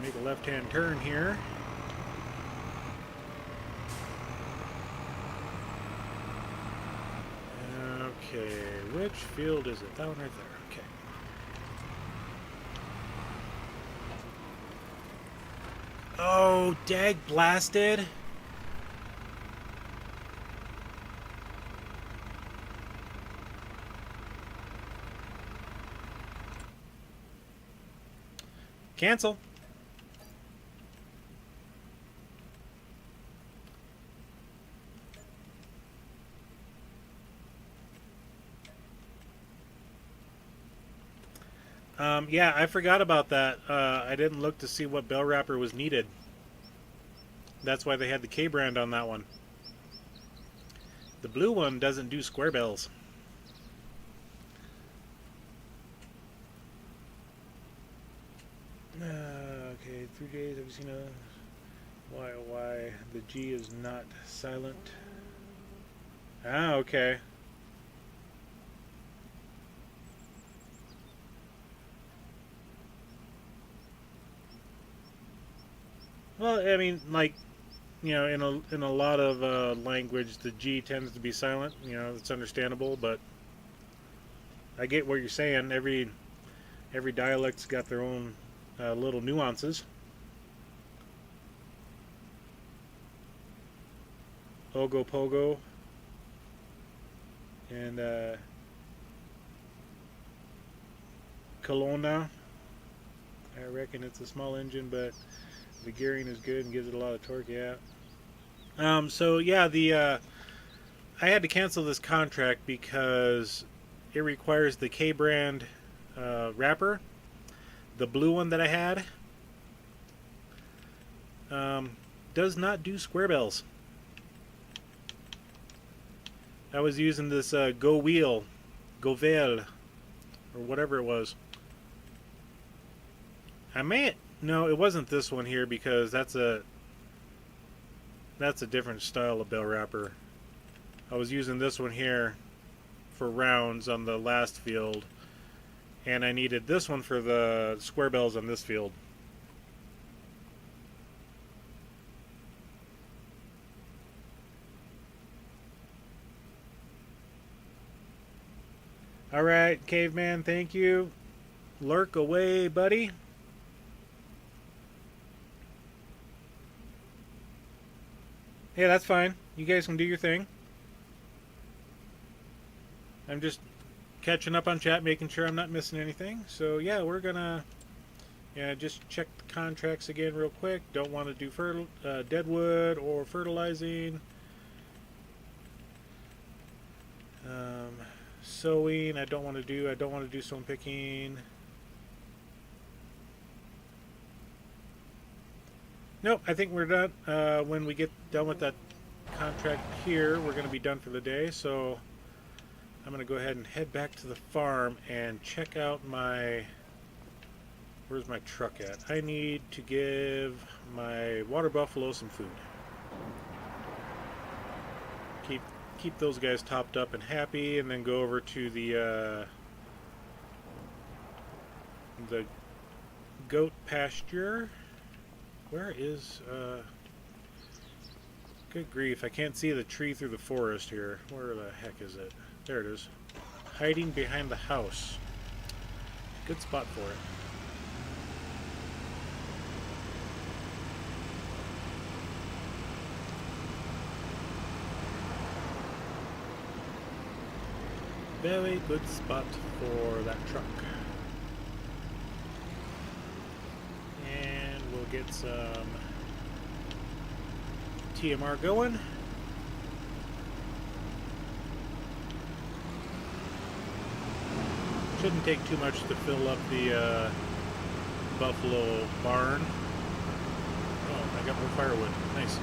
Make a left-hand turn here. Okay, which field is it? That one right there. Okay. Oh, dag blasted. Cancel. Yeah, I forgot about that. I didn't look to see what bell wrapper was needed. That's why they had the K brand on that one. The blue one doesn't do square bells. Okay, 3 days. Have you seen a why the G is not silent? Ah, okay. Well, I mean, like, you know, in a lot of language, the G tends to be silent. You know, it's understandable, but I get what you're saying. Every dialect's got their own little nuances. Ogo Pogo and Kelowna. I reckon it's a small engine, but the gearing is good and gives it a lot of torque. Yeah. So yeah, I had to cancel this contract because it requires the K brand wrapper. The blue one that I had does not do square bells. I was using this Go Wheel, Govel, or whatever it was. No, it wasn't this one here, because that's a different style of bell wrapper. I was using this one here for rounds on the last field, and I needed this one for the square bells on this field. Alright, Caveman, thank you. Lurk away, buddy. Yeah, that's fine. You guys can do your thing. I'm just catching up on chat, making sure I'm not missing anything. So yeah, we're gonna just check the contracts again real quick. Don't want to do deadwood or fertilizing. Sowing, I don't want to do stone picking. Nope, I think we're done. When we get done with that contract here, we're going to be done for the day. So I'm going to go ahead and head back to the farm and check out my... Where's my truck at? I need to give my water buffalo some food. Keep those guys topped up and happy, and then go over to the goat pasture. Where is, good grief, I can't see the tree through the forest here. Where the heck is it? There it is. Hiding behind the house. Good spot for it. Very good spot for that truck. And we'll get some TMR going. Shouldn't take too much to fill up the buffalo barn. I got more firewood. Nice.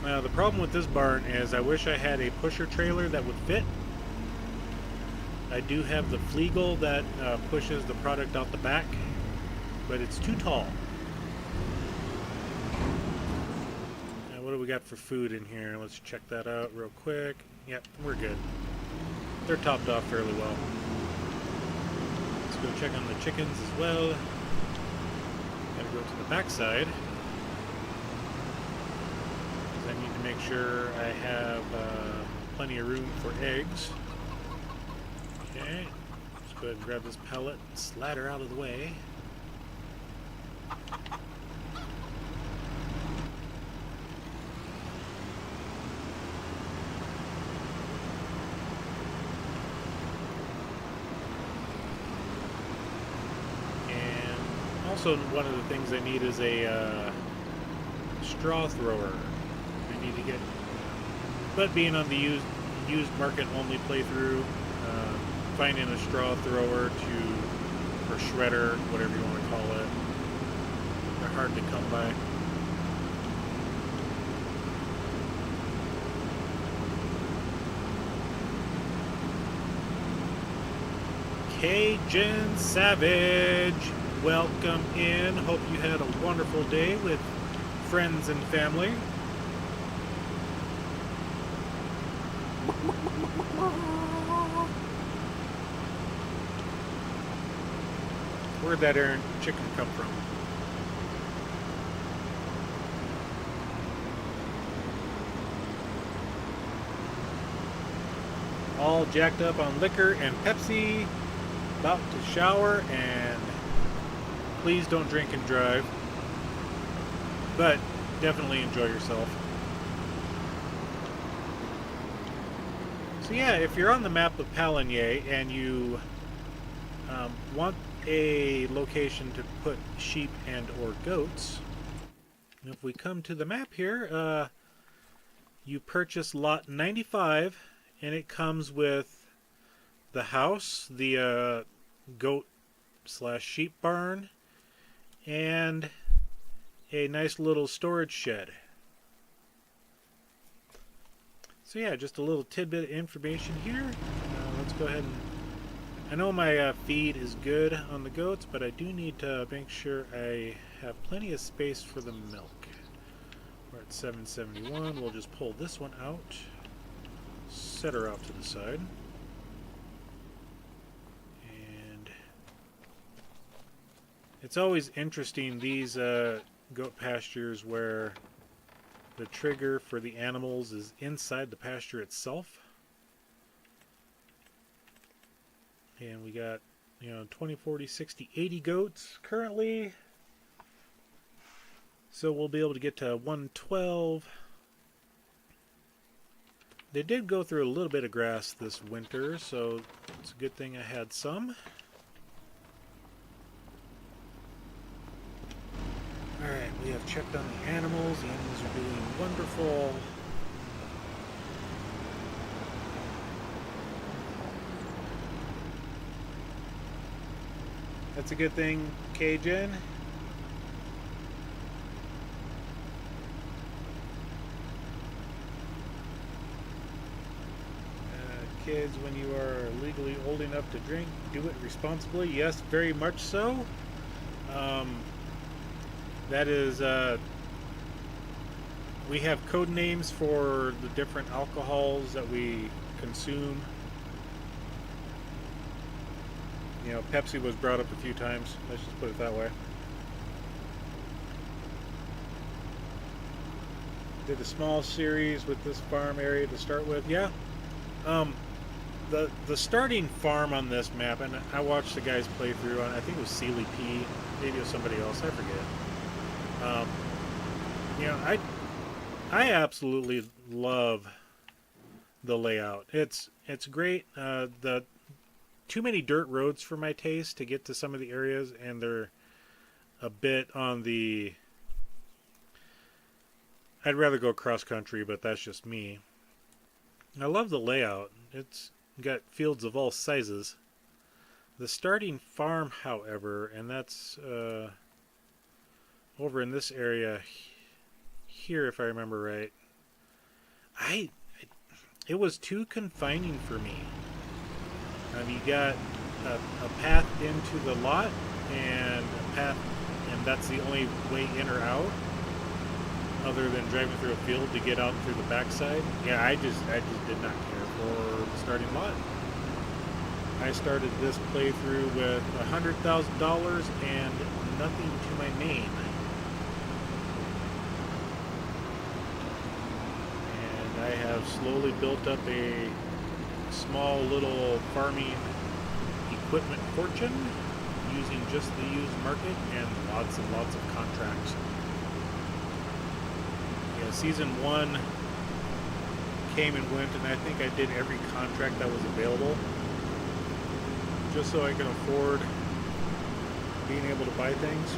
Now the problem with this barn is I wish I had a pusher trailer that would fit. I do have the Flegel that pushes the product out the back, but it's too tall. Now what do we got for food in here? Let's check that out real quick. Yep, we're good. They're topped off fairly well. Let's go check on the chickens as well. Gotta go to the back side. I need to make sure I have plenty of room for eggs. Okay, let's go ahead and grab this pellet and slide her out of the way. And also one of the things I need is a straw thrower. To get, but being on the used market only playthrough, finding a straw thrower or shredder, whatever you want to call it, they're hard to come by. Cajun Savage, welcome in. Hope you had a wonderful day with friends and family. Where'd that errant chicken come from? All jacked up on liquor and Pepsi, about to shower, and please don't drink and drive, but definitely enjoy yourself. So yeah, if you're on the map of Pallegney and you want a location to put sheep and or goats, if we come to the map here, you purchase lot 95, and it comes with the house, the goat / sheep barn, and a nice little storage shed. So yeah, just a little tidbit of information here. Let's go ahead and... I know my feed is good on the goats, but I do need to make sure I have plenty of space for the milk. We're at 771. We'll just pull this one out, set her off to the side. And it's always interesting, these goat pastures where the trigger for the animals is inside the pasture itself. And we got, 20, 40, 60, 80 goats currently. So we'll be able to get to 112. They did go through a little bit of grass this winter, so it's a good thing I had some. Alright, we have checked on the animals. The animals are doing wonderful. That's a good thing, Cajun. Kids, when you are legally old enough to drink, do it responsibly. Yes, very much so. That is, we have code names for the different alcohols that we consume. Pepsi was brought up a few times. Let's just put it that way. Did a small series with this farm area to start with. Yeah. The starting farm on this map, and I watched the guys play through on, I think it was Sealy P, maybe it was somebody else, I forget. You know, I absolutely love the layout. It's great. The too many dirt roads for my taste to get to some of the areas, and they're a bit on the. I'd rather go cross country, but that's just me. I love the layout. It's got fields of all sizes. The starting farm, however, and that's over in this area here, if I remember right. I it was too confining for me. You got a path into the lot and a path, and that's the only way in or out, other than driving through a field to get out through the backside. Yeah, I just did not care for the starting lot. I started this playthrough with $100,000 and nothing to my name. And I have slowly built up a small little farming equipment fortune using just the used market and lots of contracts. Yeah, season 1 came and went, and I think I did every contract that was available just so I can afford being able to buy things,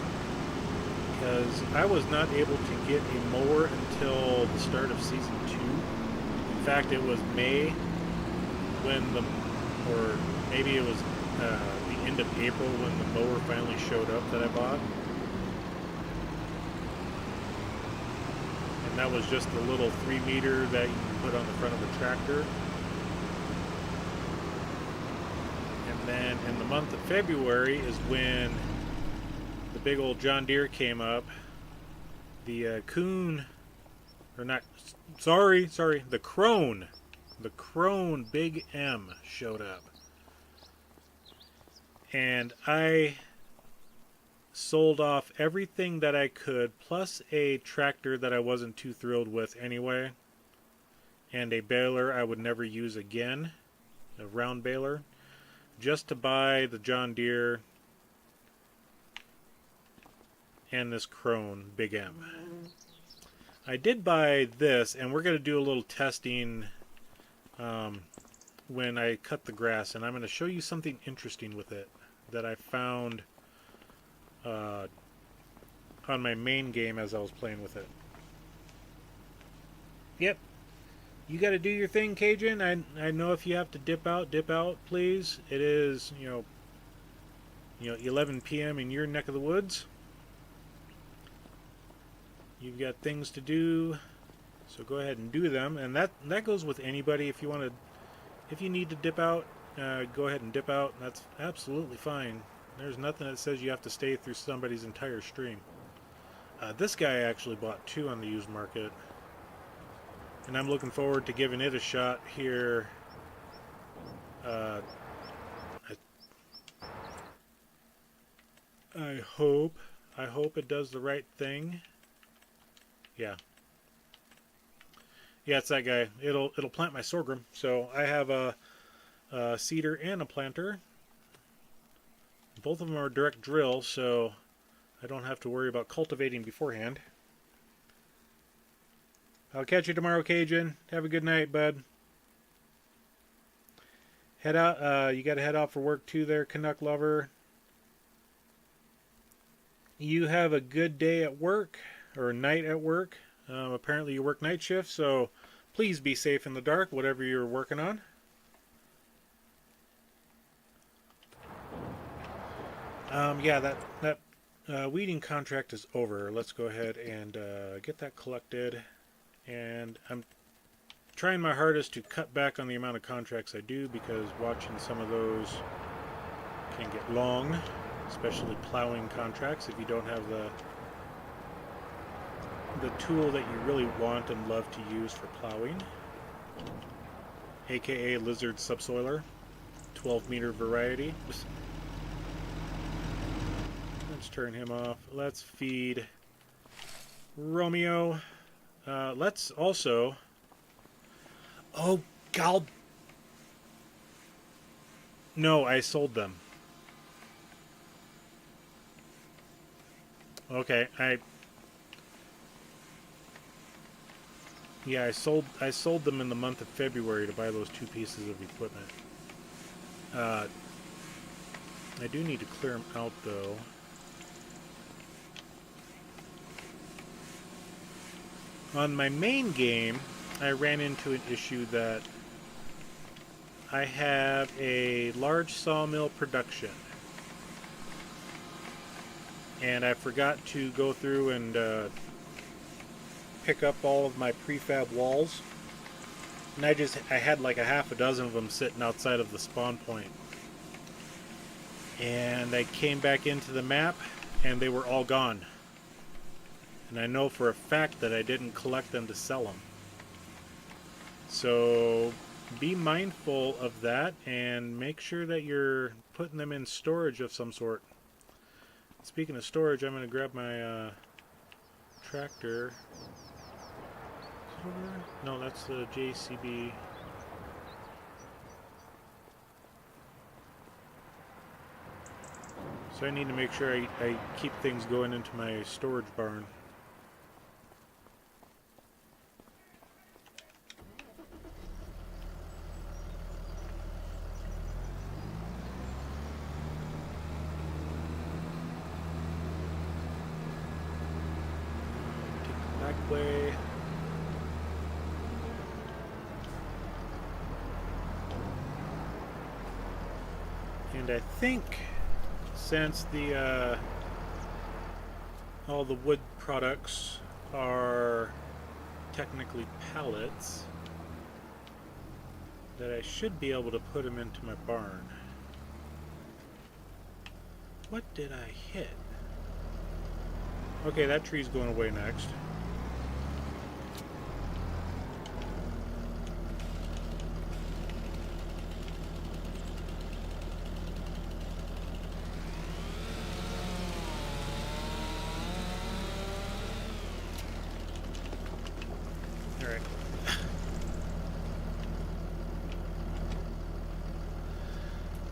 because I was not able to get a mower until the start of season 2. In fact, it was May when or maybe it was the end of April when the mower finally showed up that I bought. And that was just the little 3-meter that you can put on the front of a tractor. And then in the month of February is when the big old John Deere came up. The Coon, or not, sorry, the Crone. The Crone Big M showed up. And I sold off everything that I could, plus a tractor that I wasn't too thrilled with anyway, and a baler I would never use again, a round baler, just to buy the John Deere and this Crone Big M. I did buy this, and we're going to do a little testing when I cut the grass, and I'm going to show you something interesting with it that I found on my main game as I was playing with it. Yep, you got to do your thing, Cajun. I know if you have to dip out, please. It is, 11 p.m. in your neck of the woods. You've got things to do, so go ahead and do them. And that goes with anybody. If you need to dip out, go ahead and dip out. That's absolutely fine. There's nothing that says you have to stay through somebody's entire stream. This guy actually bought 2 on the used market, and I'm looking forward to giving it a shot here. I hope it does the right thing. Yeah, it's that guy. It'll plant my sorghum. So I have a seeder and a planter. Both of them are direct drill, so I don't have to worry about cultivating beforehand. I'll catch you tomorrow, Cajun. Have a good night, bud. Head out. You got to head out for work too there, Canuck lover. You have a good day at work, or night at work. Apparently you work night shift, so please be safe in the dark, whatever you're working on. Yeah, that weeding contract is over. Let's go ahead and get that collected. And I'm trying my hardest to cut back on the amount of contracts I do, because watching some of those can get long, especially plowing contracts if you don't have the tool that you really want and love to use for plowing, aka lizard subsoiler, 12-meter variety. Let's turn him off. Let's feed Romeo. Let's also... Oh, God. No, I sold them. Okay, Yeah, I sold them in the month of February to buy those two pieces of equipment. I do need to clear them out though. On my main game, I ran into an issue that I have a large sawmill production. And I forgot to go through and pick up all of my prefab walls. And I had like a half a dozen of them sitting outside of the spawn point. And I came back into the map and they were all gone. And I know for a fact that I didn't collect them to sell them. So be mindful of that and make sure that you're putting them in storage of some sort. Speaking of storage, I'm going to grab my tractor. No, that's the JCB. So I need to make sure I keep things going into my storage barn. Take the back way. And I think since the all the wood products are technically pallets, that I should be able to put them into my barn. What did I hit? Okay, that tree's going away next. Alright.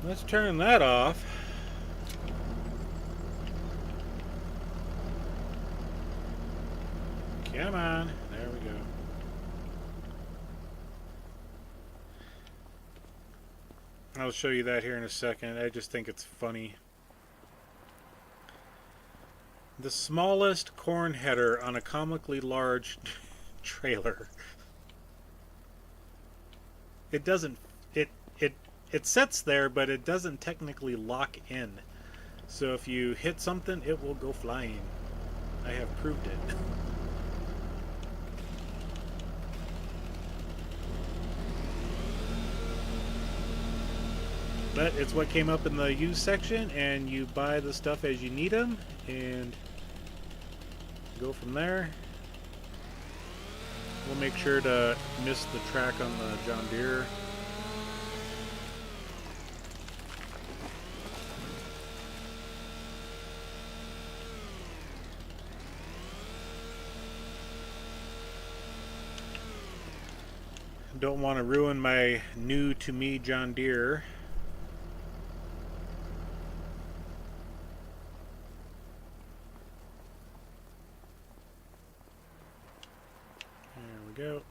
Let's turn that off. Come on. There we go. I'll show you that here in a second. I just think it's funny. The smallest corn header on a comically large trailer. It doesn't... It sits there, but it doesn't technically lock in. So if you hit something, it will go flying. I have proved it. But it's what came up in the used section, and you buy the stuff as you need them, and go from there. We'll make sure to miss the track on the John Deere. Don't want to ruin my new to me John Deere. There we go.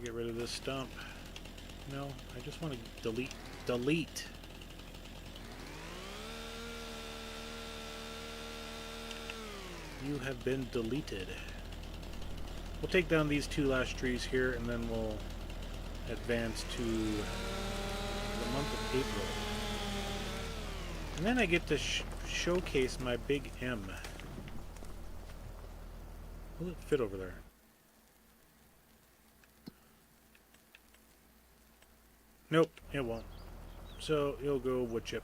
Get rid of this stump. No, I just want to delete. You have been deleted. We'll take down these two last trees here, and then we'll advance to the month of April. And then I get to showcase my big M. Will it fit over there? Nope, it won't. So it'll go wood chip.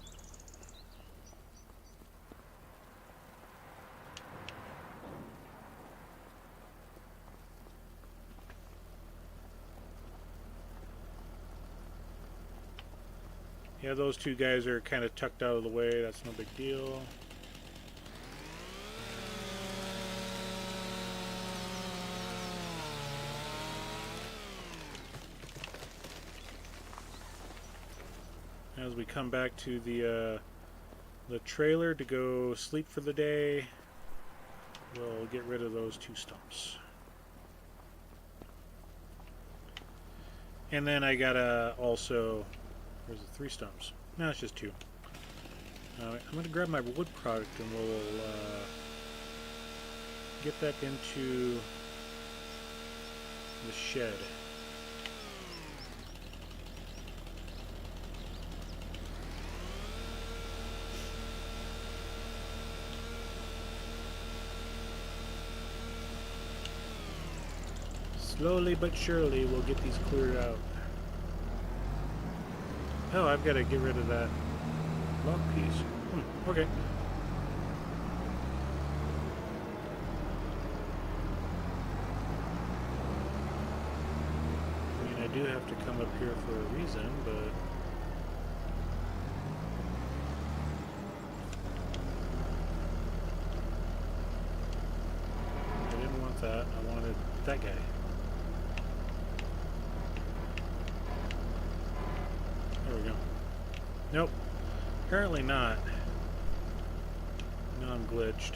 Yeah, those two guys are kind of tucked out of the way. That's no big deal. As we come back to the trailer to go sleep for the day, we'll get rid of those two stumps. And then I gotta also, where's the 3 stumps? No, it's just 2. I'm gonna grab my wood product and we'll get that into the shed. Slowly but surely we'll get these cleared out. Oh, I've got to get rid of that log piece. Okay. I mean, I do have to come up here for a reason, but... I didn't want that. I wanted that guy. There we go. Nope. Apparently not. No, I'm glitched.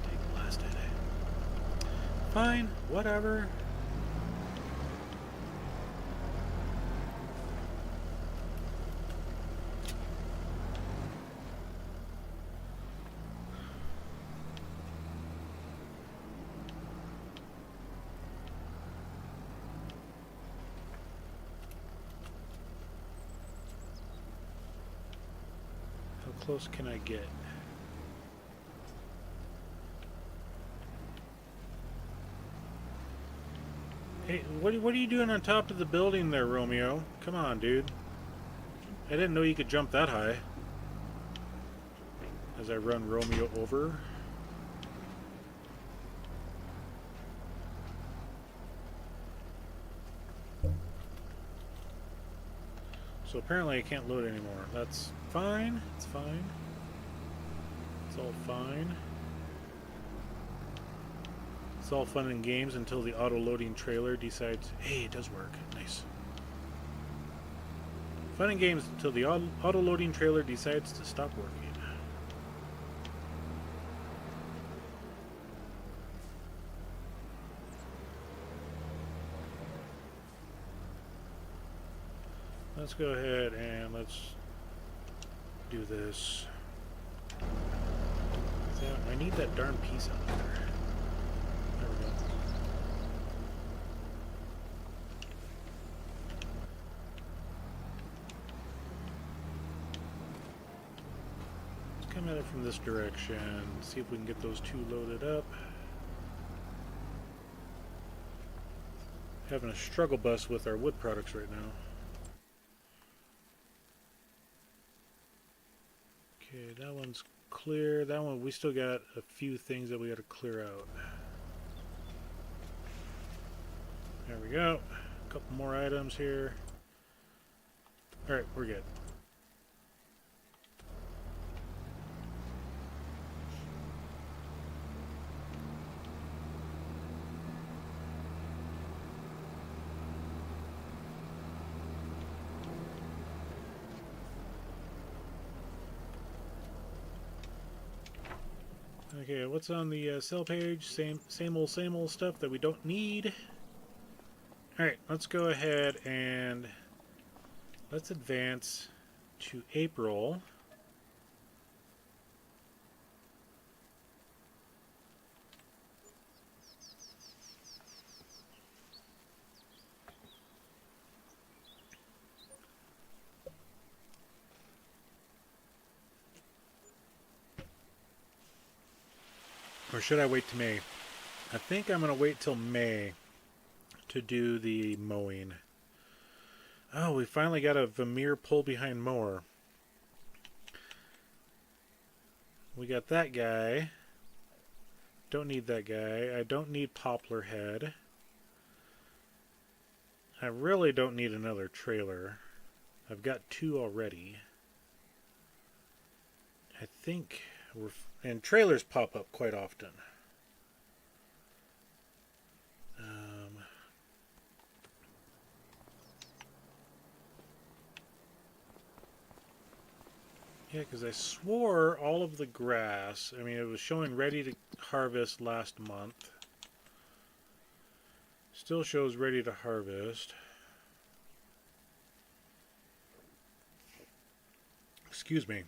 Take blasted. Fine, whatever. How close can I get? Hey, what are you doing on top of the building there, Romeo? Come on, dude. I didn't know you could jump that high. As I run Romeo over. So apparently I can't load anymore. That's fine. It's fine. It's all fine. It's all fun and games until the auto-loading trailer decides, hey, it does work. Nice. Fun and games until the auto-loading trailer decides to stop working. Let's go ahead and let's do this. I need that darn piece out there. There we go. Let's come at it from this direction. See if we can get those 2 loaded up. Having a struggle bus with our wood products right now. Okay, that one's clear. That one, we still got a few things that we got to clear out. There we go. A couple more items here. Alright, we're good. Okay, what's on the sell page? Same old stuff that we don't need. Alright, let's go ahead and let's advance to April. Or should I wait to May? I think I'm going to wait till May to do the mowing. Oh, we finally got a Vermeer pull behind mower. We got that guy. Don't need that guy. I don't need poplar head. I really don't need another trailer. I've got 2 already. I think we're... And trailers pop up quite often. Yeah, because I swore all of the grass, I mean, it was showing ready to harvest last month. Still shows ready to harvest. Excuse me.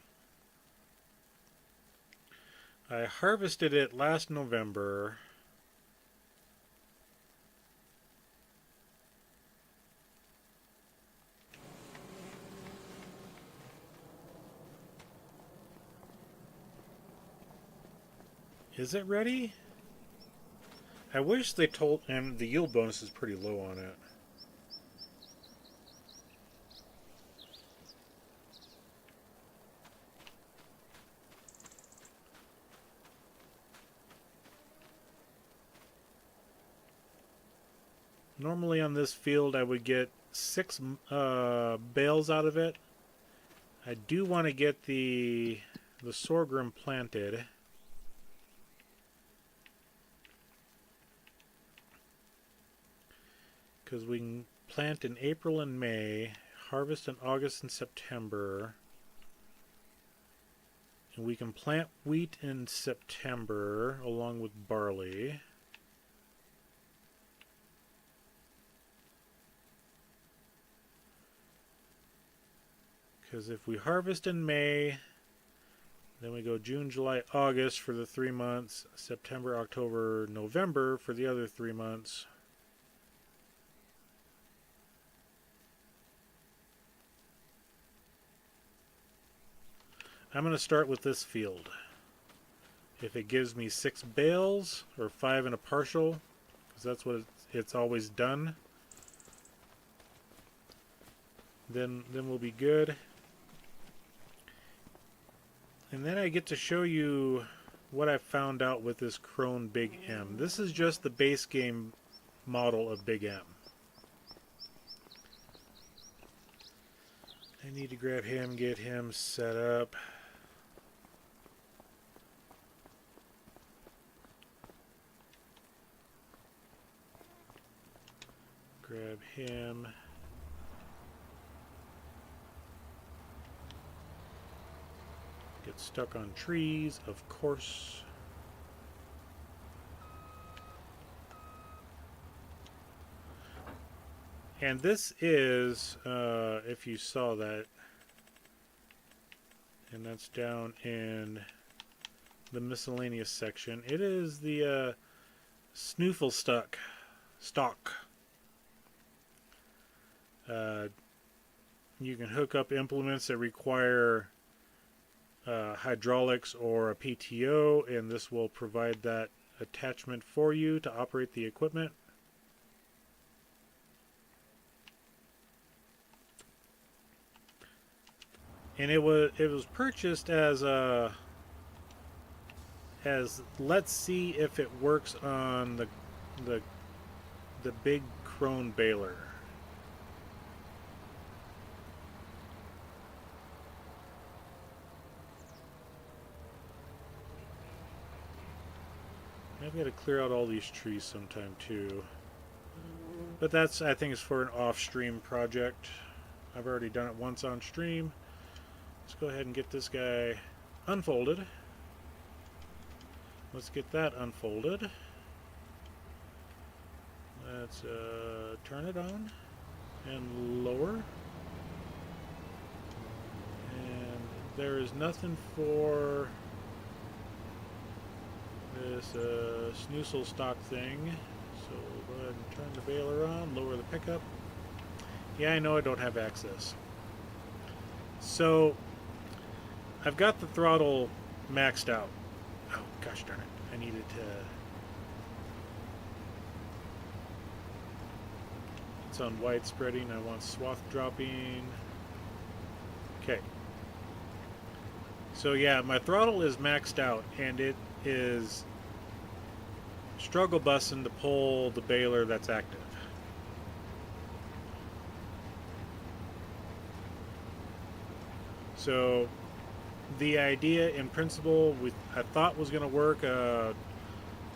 I harvested it last November. Is it ready? I wish they told, and the yield bonus is pretty low on it. Normally on this field I would get 6 bales out of it. I do want to get the sorghum planted. Because we can plant in April and May, harvest in August and September. And we can plant wheat in September along with barley. Because if we harvest in May, then we go June, July, August for the 3 months, September, October, November for the other 3 months. I'm going to start with this field. If it gives me 6 bales, or 5 and a partial, because that's what it's always done, then we'll be good. And then I get to show you what I found out with this Krone Big M. This is just the base game model of Big M. I need to grab him, get him set up. Grab him. Get stuck on trees, of course. And this is, if you saw that, and that's down in the miscellaneous section, it is the Snoofle stock. You can hook up implements that require hydraulics or a PTO, and this will provide that attachment for you to operate the equipment. And it was purchased as let's see if it works on the big Krone baler. I've got to clear out all these trees sometime too. But that's, I think, is for an off-stream project. I've already done it once on stream. Let's go ahead and get this guy unfolded. Let's get that unfolded. Let's turn it on and lower. And there is nothing for this Snoofle stock thing. So we'll go ahead and turn the baler on, lower the pickup. Yeah, I know I don't have access. So I've got the throttle maxed out. Oh, gosh darn it. I needed to... It's on wide spreading. I want swath dropping. Okay. So yeah, my throttle is maxed out, and it is struggle busing to pull the baler that's active. So the idea in principle I thought was going to work.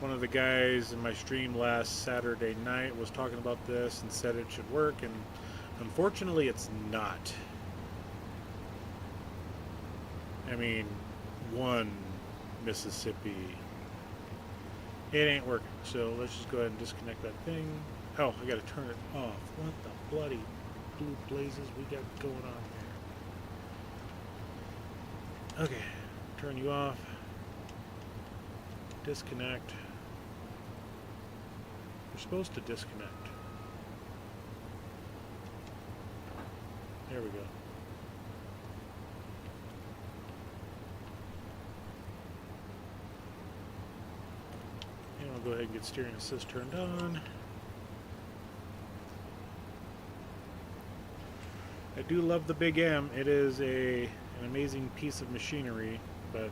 One of the guys in my stream last Saturday night was talking about this and said it should work, and unfortunately it's not. I mean, one Mississippi. It ain't working, so let's just go ahead and disconnect that thing. Oh, I gotta turn it off. What the bloody blue blazes we got going on here? Okay, turn you off. Disconnect. We're supposed to disconnect. There we go. And I'll go ahead and get steering assist turned on. I do love the Big M. It is an amazing piece of machinery, but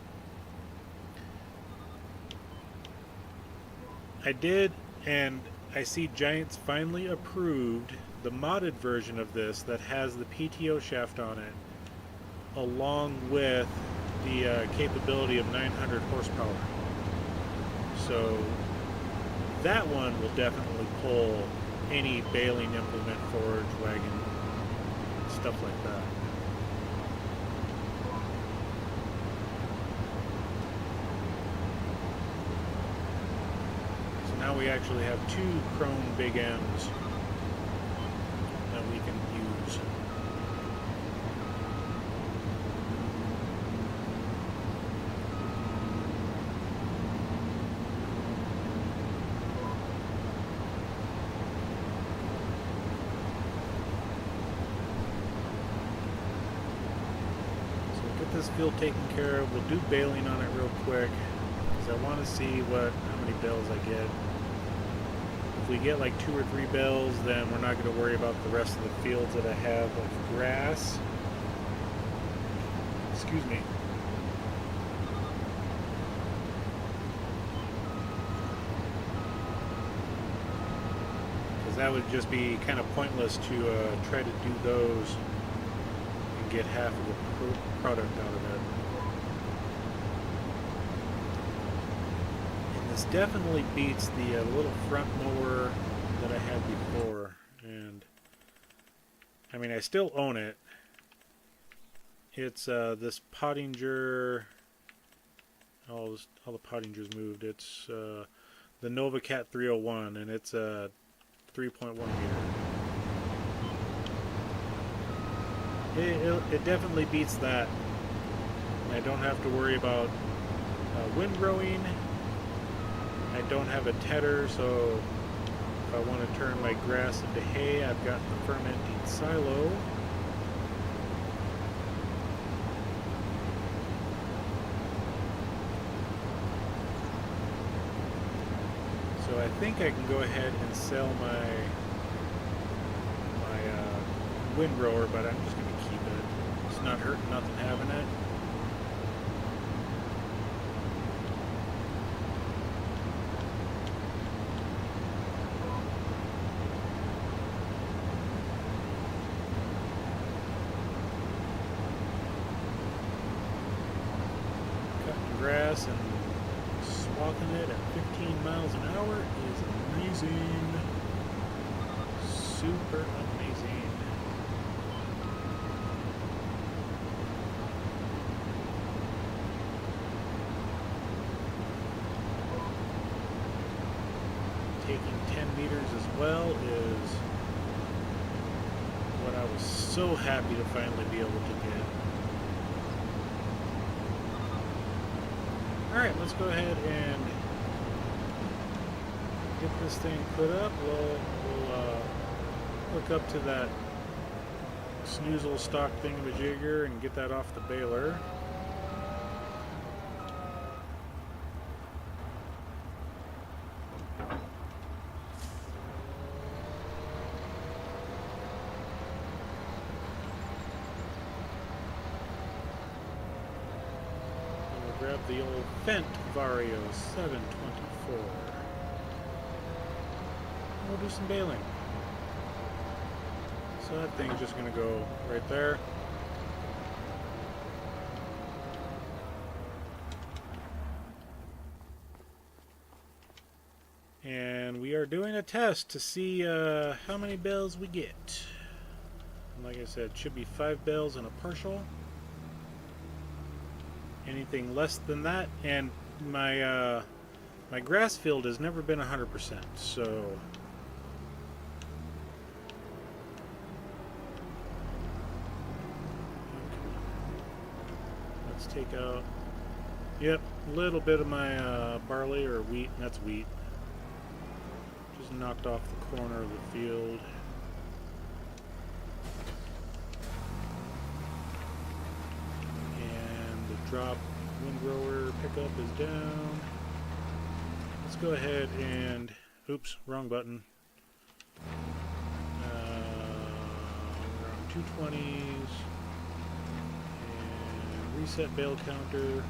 I did, and I see Giants finally approved the modded version of this that has the PTO shaft on it, along with the capability of 900 horsepower. So that one will definitely pull any baling implement, forge, wagon, stuff like that. So now we actually have two chrome Big M's that we can use. This field taken care of. We'll do baling on it real quick because I want to see how many bales I get. If we get like 2 or 3 bales, then we're not going to worry about the rest of the fields that I have of grass. Excuse me. Because that would just be kind of pointless to try to do those and get half of the product out of it. And this definitely beats the little front mower that I had before. And I mean, I still own it. It's this Pottinger. All the Pottingers moved. It's the NovaCat 301, and it's a 3.1 meter. It definitely beats that. I don't have to worry about windrowing. I don't have a tedder, so if I want to turn my grass into hay, I've got the fermenting silo. So I think I can go ahead and sell my windrower, but I'm just going to keep it. It's not hurting nothing having it. Cutting grass and swathing it at 15 miles an hour is amazing. Super amazing. Taking 10 meters as well is what I was so happy to finally be able to get. Alright, let's go ahead and get this thing put up. We'll hook up to that snoozle stock thingamajigger and get that off the baler. Grab the old Fendt Vario 724. We'll do some baling. So that thing's just going to go right there. And we are doing a test to see how many bales we get. And like I said, it should be 5 bales and a partial. Anything less than that, and my my grass field has never been 100%. So let's take out. Yep, a little bit of my barley or wheat. That's wheat. Just knocked off the corner of the field. And the drop windrower pickup is down. Let's go ahead and, oops, wrong button. We're on 220s. And reset bale counter. Okay.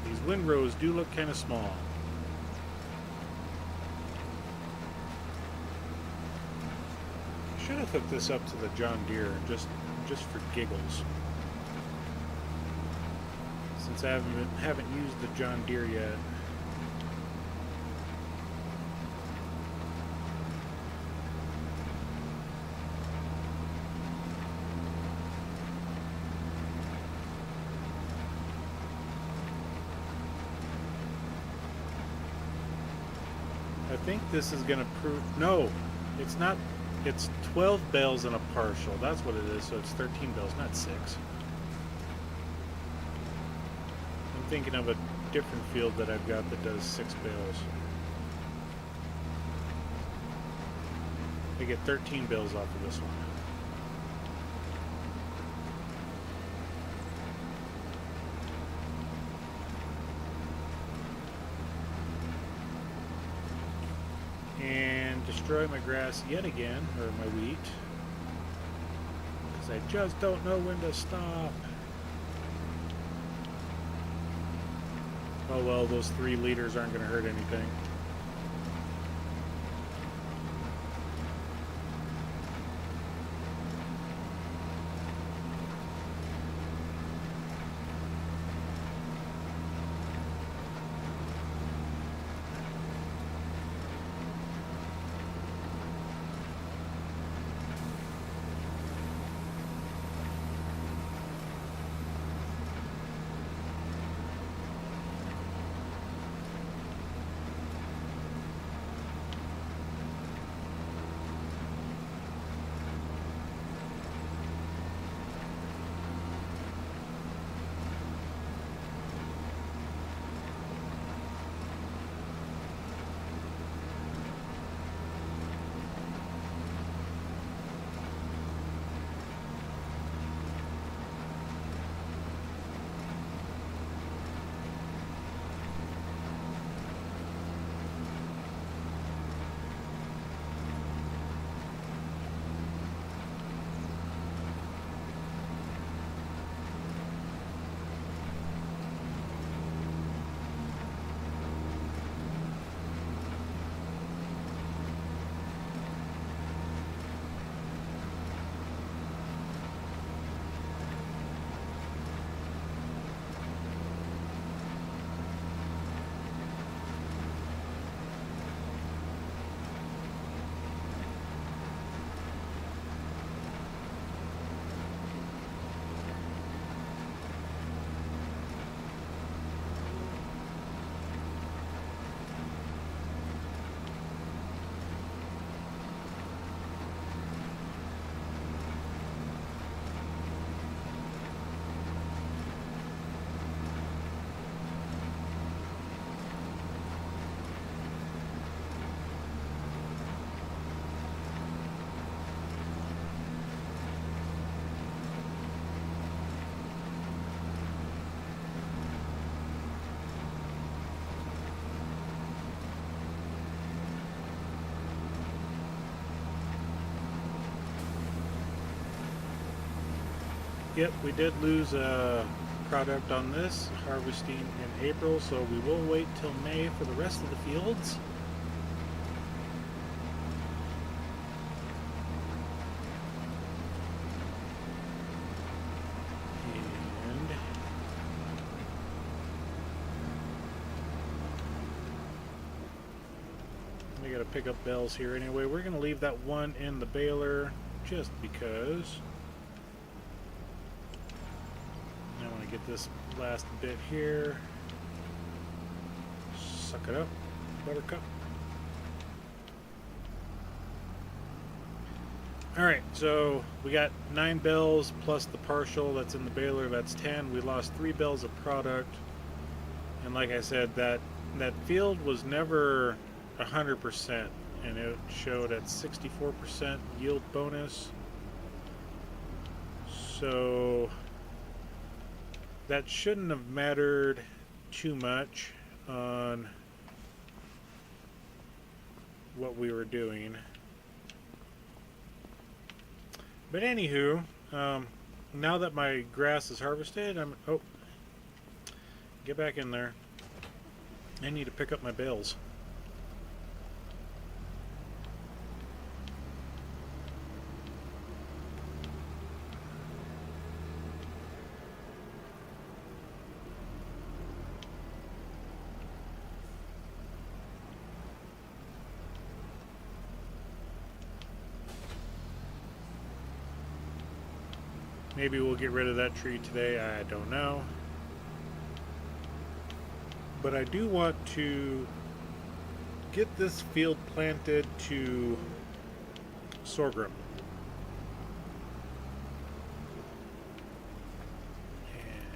These windrows do look kind of small. I should have hooked this up to the John Deere just for giggles. Since I haven't used the John Deere yet. I think this is going to prove... No, it's not. It's 12 bales and a partial. That's what it is, so it's 13 bales, not 6. I'm thinking of a different field that I've got that does 6 bales. I get 13 bales off of this one. And destroy my grass yet again, or my wheat, because I just don't know when to stop. Oh well, those 3 liters aren't going to hurt anything. Yep, we did lose a product on this, harvesting in April, so we will wait till May for the rest of the fields. And we gotta pick up bells here anyway. We're gonna leave that one in the baler just because. to get this last bit here. Suck it up, buttercup. Alright, so we got 9 bales plus the partial that's in the baler, that's 10. We lost 3 bales of product. And like I said, that field was never 100%, and it showed at 64% yield bonus. So that shouldn't have mattered too much on what we were doing. But anywho, now that my grass is harvested, oh, get back in there. I need to pick up my bales. Maybe we'll get rid of that tree today, I don't know. But I do want to get this field planted to sorghum. And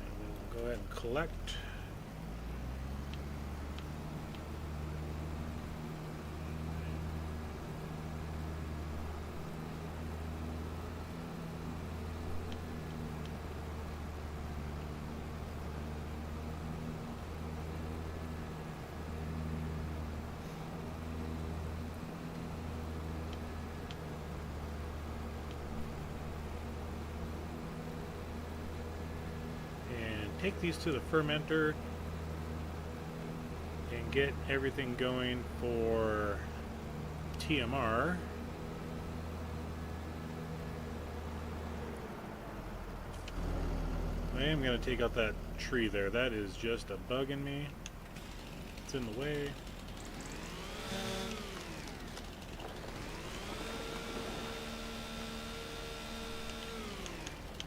we'll go ahead and collect. Take these to the fermenter and get everything going for TMR. I am going to take out that tree there. That is just a bugging me. It's in the way.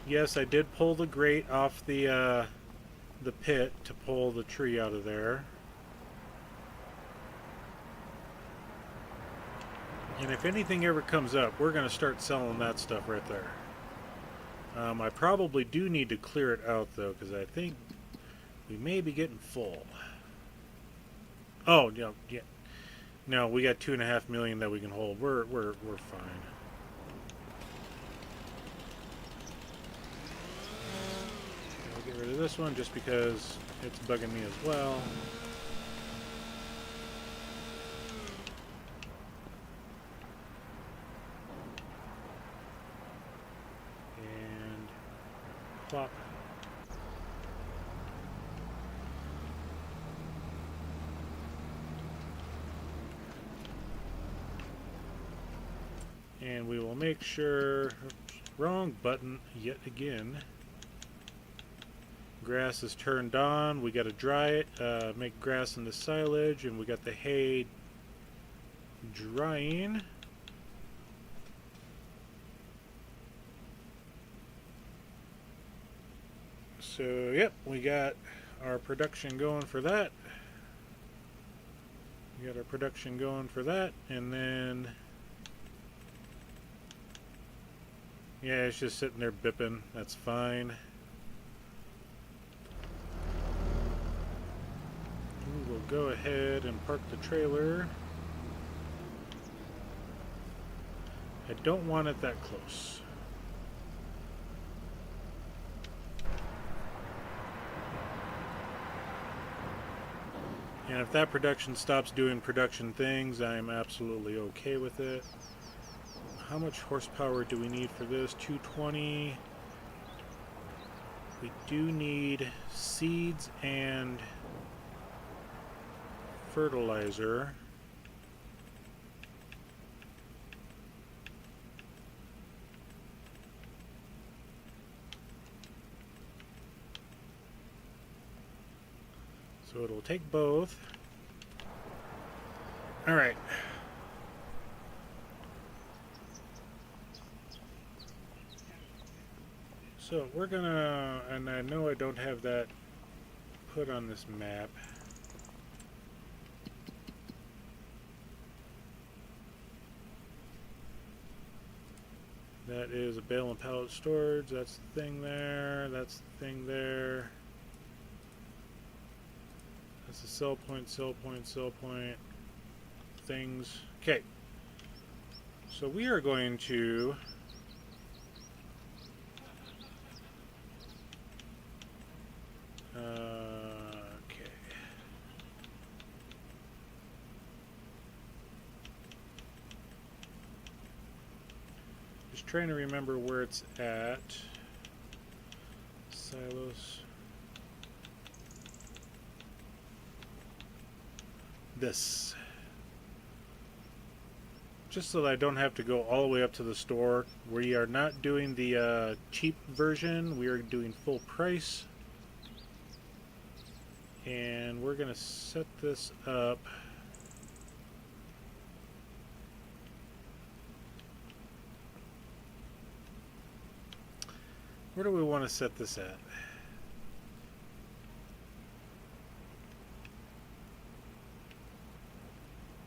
Yes, I did pull the grate off the pit to pull the tree out of there. And if anything ever comes up, we're going to start selling that stuff right there. I probably do need to clear it out though, because I think we may be getting full. Oh, yeah. No, we got 2.5 million that we can hold. We're fine. I'll get rid of this one just because it's bugging me as well. And plop. And we will make sure, oops, wrong button yet again. Grass is turned on, we got to dry it, make grass into silage, and we got the hay drying. So, yep, we got our production going for that. We got our production going for that, and then yeah, it's just sitting there bipping. That's fine. We will go ahead and park the trailer. I don't want it that close. And if that production stops doing production things, I am absolutely okay with it. How much horsepower do we need for this? 220. We do need seeds and fertilizer. So it'll take both. All right. So we're gonna, and I know I don't have that put on this map. That is a bale and pallet storage. That's the thing there. That's the thing there. That's a sell point, sell point, sell point. Things. Okay. So we are going to okay. Just trying to remember where it's at. Silos. This. Just so that I don't have to go all the way up to the store. We are not doing the cheap version. We are doing full price. And we're going to set this up. Where do we want to set this at?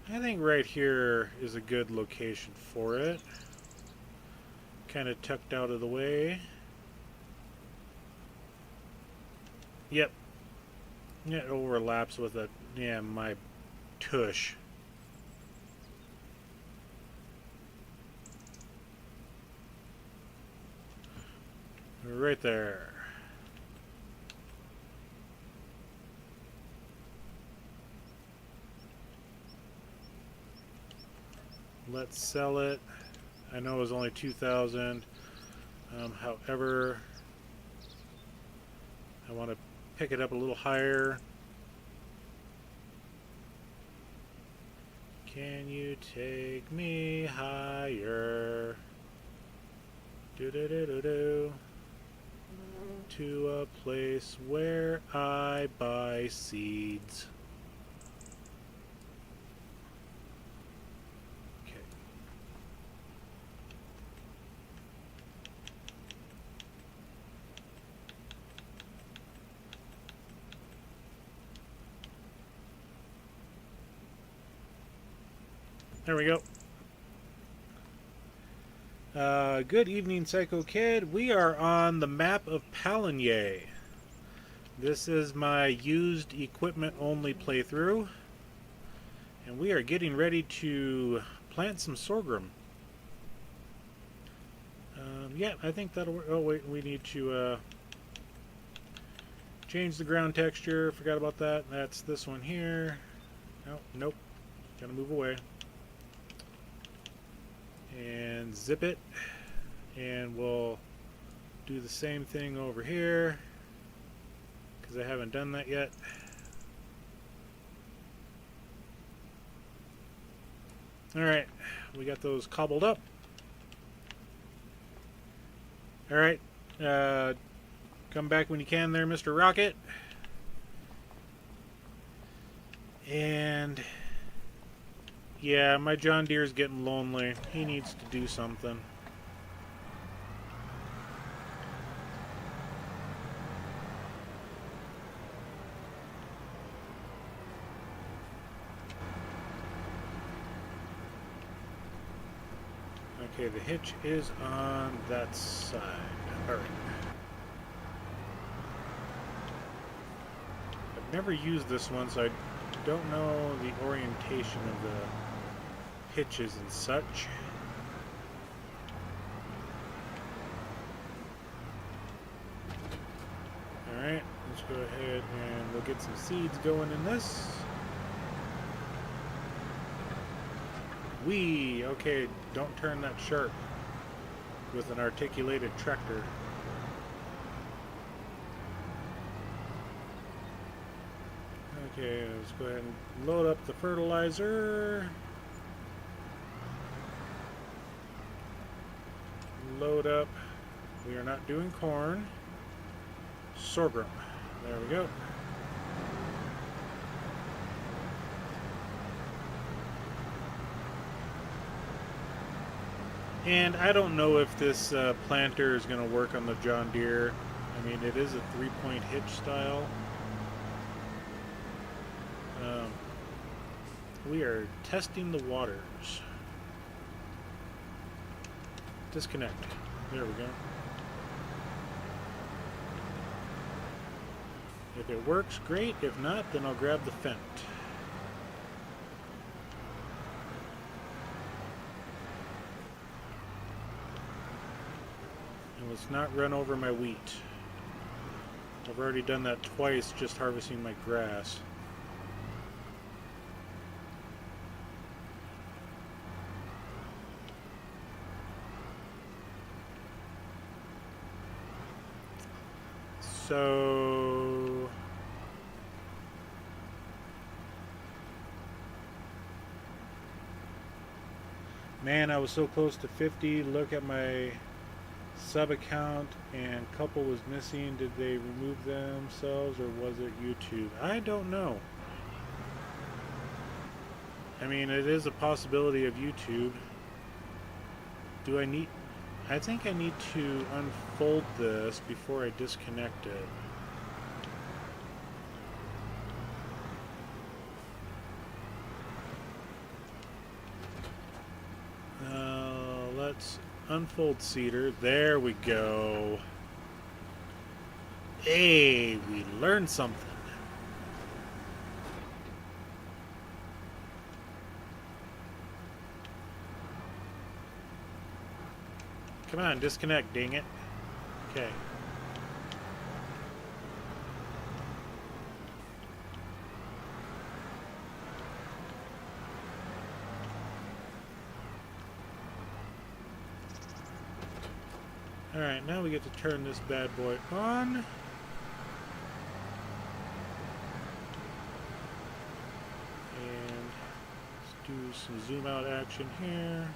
I think right here is a good location for it. Kind of tucked out of the way. Yep. It overlaps with it. Yeah, my tush. Right there. Let's sell it. I know it was only 2,000. However, I want to pick it up a little higher. Can you take me higher? Do-do-do-do-do. To a place where I buy seeds. Okay. There we go. Good evening, Psycho Kid. We are on the map of Pallegney. This is my used equipment only playthrough. And we are getting ready to plant some sorghum. Yeah, I think that'll work. Oh, wait, we need to change the ground texture. Forgot about that. That's this one here. Oh, nope. Gotta move away. And zip it, and we'll do the same thing over here because I haven't done that yet. Alright, we got those cobbled up. Alright, come back when you can there, Mr. Rocket. And yeah, my John Deere's getting lonely. He needs to do something. Okay, the hitch is on that side. Alright. I've never used this one, so I don't know the orientation of the hitches and such. Alright, let's go ahead and we'll get some seeds going in this. Okay, don't turn that sharp with an articulated tractor. Okay, let's go ahead and load up the fertilizer. Load up. We are not doing corn. Sorghum. There we go. And I don't know if this planter is going to work on the John Deere. I mean, it is a 3-point hitch style. We are testing the waters. Disconnect. There we go. If it works, great. If not, then I'll grab the Fent. And let's not run over my wheat. I've already done that twice just harvesting my grass. So man, I was so close to 50. Look at my sub account and couple was missing. Did they remove themselves or was it YouTube? I don't know. I mean, it is a possibility of YouTube. Do I need... I think I need to unfold this before I disconnect it. Let's unfold cedar. There we go. Hey, we learned something. Come on, disconnect, dang it. Okay. Alright, now we get to turn this bad boy on. And let's do some zoom out action here.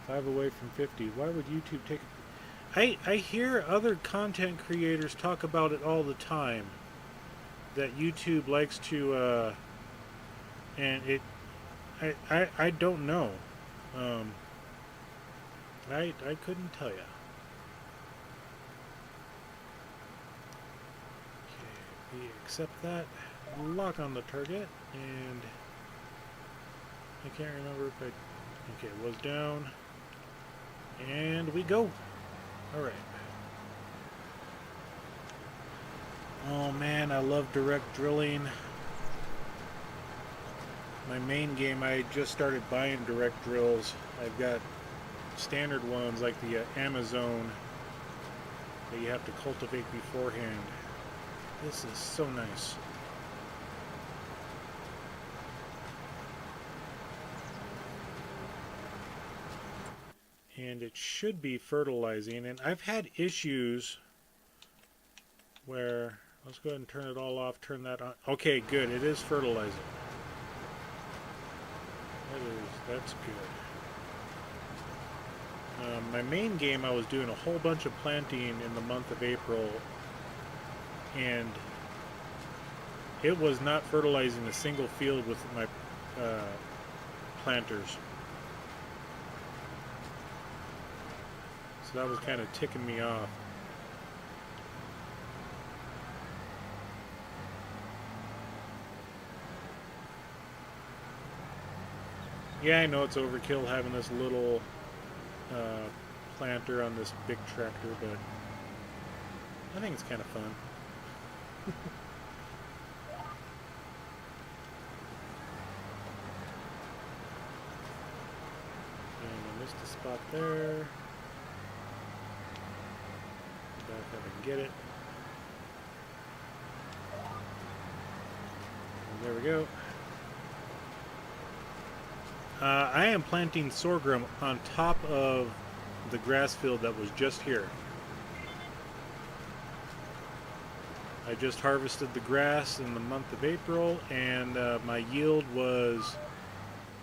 Five away from 50. Why would YouTube take it? I hear other content creators talk about it all the time. That YouTube likes to, and it, I don't know. I couldn't tell you. Okay, we accept that. Lock on the target, and I can't remember if I. Okay, it was down, and we go. All right. Oh man, I love direct drilling. My main game, I just started buying direct drills. I've got standard ones like the Amazon that you have to cultivate beforehand. This is so nice. And it should be fertilizing, and I've had issues where... Let's go ahead and turn it all off, turn that on. Okay, good. It is fertilizing. That's good. My main game, I was doing a whole bunch of planting in the month of April, and it was not fertilizing a single field with my planters. So that was kind of ticking me off. Yeah, I know it's overkill having this little planter on this big tractor, but I think it's kind of fun. And I missed a spot there. Back up and get it. And there we go. I am planting sorghum on top of the grass field that was just here. I just harvested the grass in the month of April, and my yield was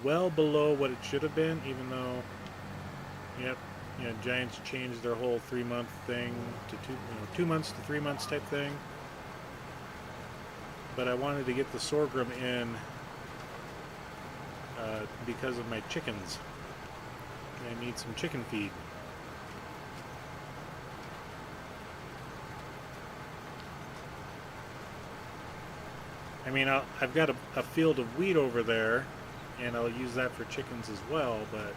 well below what it should have been, even though, yep, you know, Giants changed their whole 3-month thing to 2 months to 3 months type thing. but I wanted to get the sorghum in because of my chickens. I need some chicken feed. I mean, I've got a field of wheat over there, and I'll use that for chickens as well, but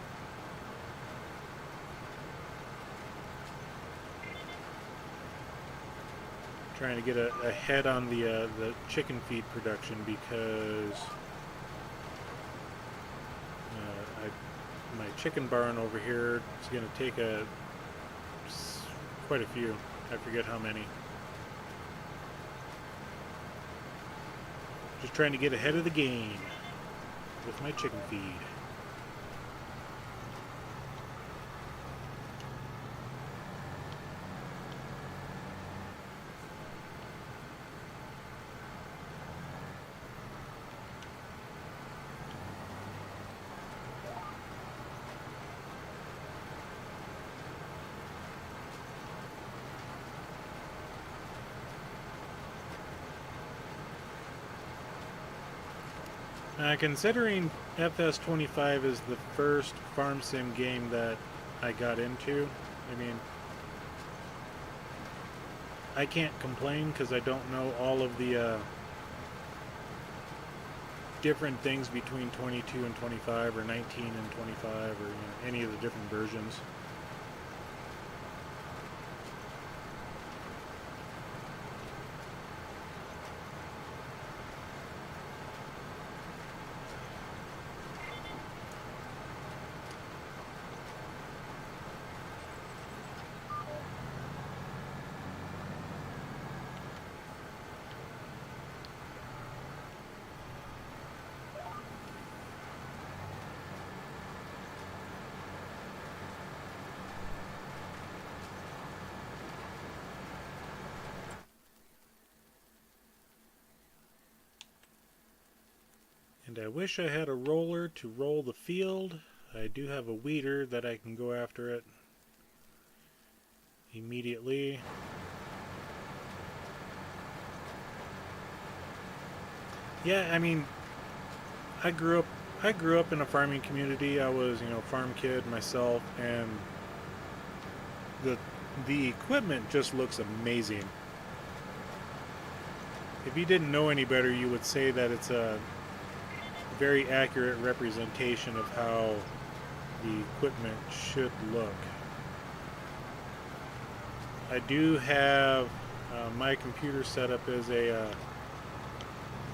trying to get ahead on the chicken feed production because my chicken barn over here is going to take quite a few. I forget how many. Just trying to get ahead of the game with my chicken feed. Considering FS25 is the first farm sim game that I got into, I mean, I can't complain because I don't know all of the different things between 22 and 25 or 19 and 25 or any of the different versions. And I wish I had a roller to roll the field. I do have a weeder that I can go after it immediately. Yeah, I mean, I grew up in a farming community. I was, farm kid myself, and the equipment just looks amazing. If you didn't know any better, you would say that it's a very accurate representation of how the equipment should look. I do have my computer setup as a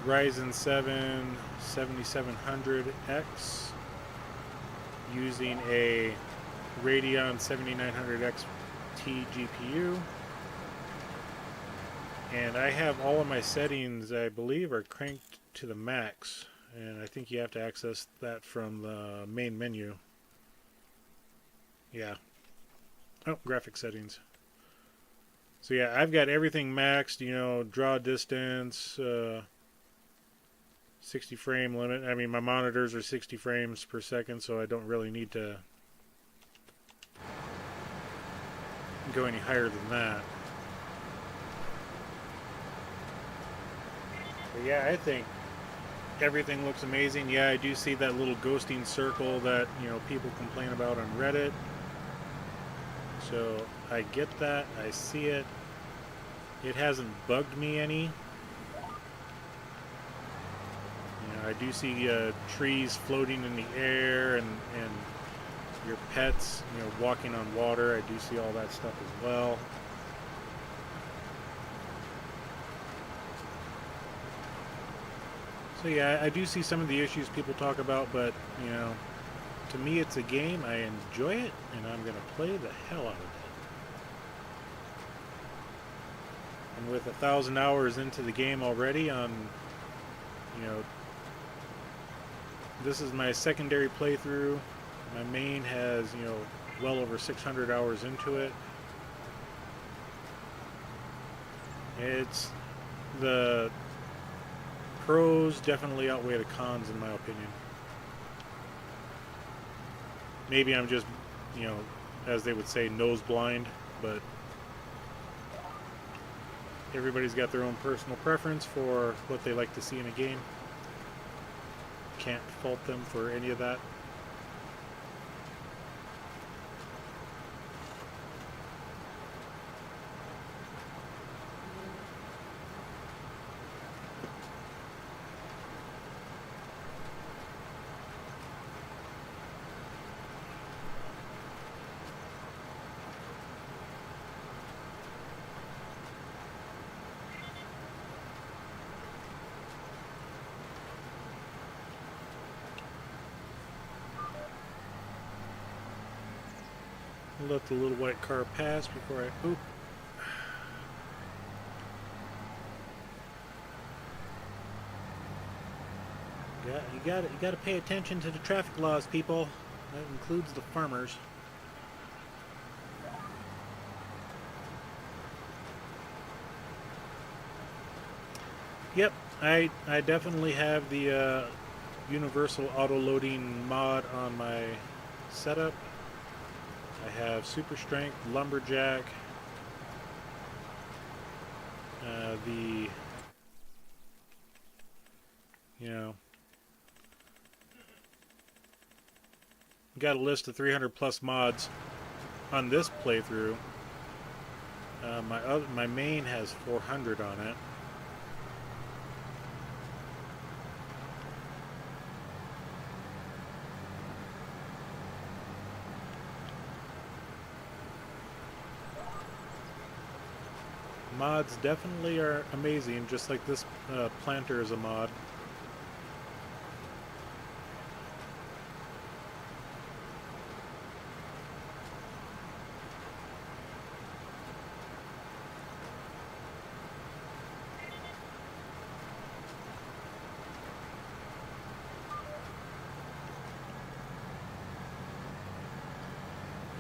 Ryzen 7 7700X using a Radeon 7900 XT GPU, and I have all of my settings, I believe, are cranked to the max. And I think you have to access that from the main menu. Yeah. Oh, graphic settings. So yeah, I've got everything maxed, draw distance, 60 frame limit. I mean, my monitors are 60 frames per second, so I don't really need to go any higher than that. But yeah, I think everything looks amazing. Yeah, I do see that little ghosting circle that, people complain about on Reddit. So I get that. I see it. It hasn't bugged me any. I do see trees floating in the air and your pets, walking on water. I do see all that stuff as well. So yeah, I do see some of the issues people talk about, but, to me it's a game. I enjoy it, and I'm going to play the hell out of it. And with 1,000 hours into the game already on, this is my secondary playthrough. My main has, well over 600 hours into it. It's the pros definitely outweigh the cons in my opinion. Maybe I'm just, as they would say, nose blind, but Everybody's got their own personal preference for what they like to see in a game. Can't fault them for any of that. Let the little white car pass before I... Oop. You got to pay attention to the traffic laws, people. That includes the farmers. Yep, I definitely have the universal auto loading mod on my setup. I have super strength, lumberjack, got a list of 300 plus mods on this playthrough. My main has 400 on it. Mods definitely are amazing, just like this planter is a mod.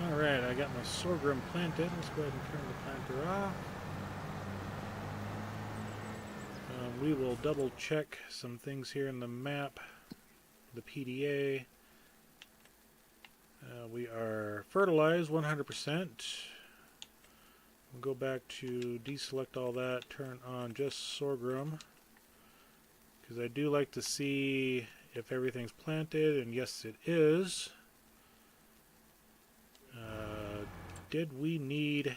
Alright, I got my sorghum planted. Let's go ahead and turn the planter off. We will double check some things here in the map, the PDA. We are fertilized 100%. We'll go back to deselect all that, turn on just sorghum, because I do like to see if everything's planted, and yes it is. Did we need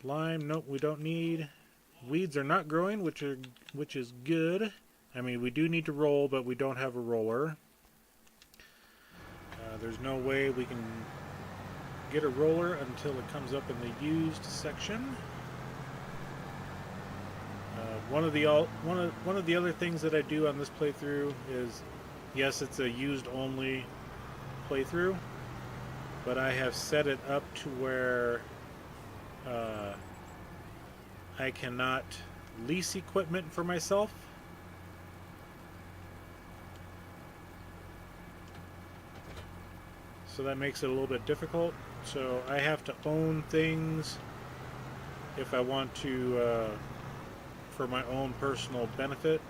lime? Nope, we don't need. Weeds are not growing, which is good. I mean, we do need to roll, but we don't have a roller. There's no way we can get a roller until it comes up in the used section. One of the other things that I do on this playthrough is, yes, it's a used only playthrough, but I have set it up to where I cannot lease equipment for myself. So that makes it a little bit difficult. So I have to own things if I want to, for my own personal benefit.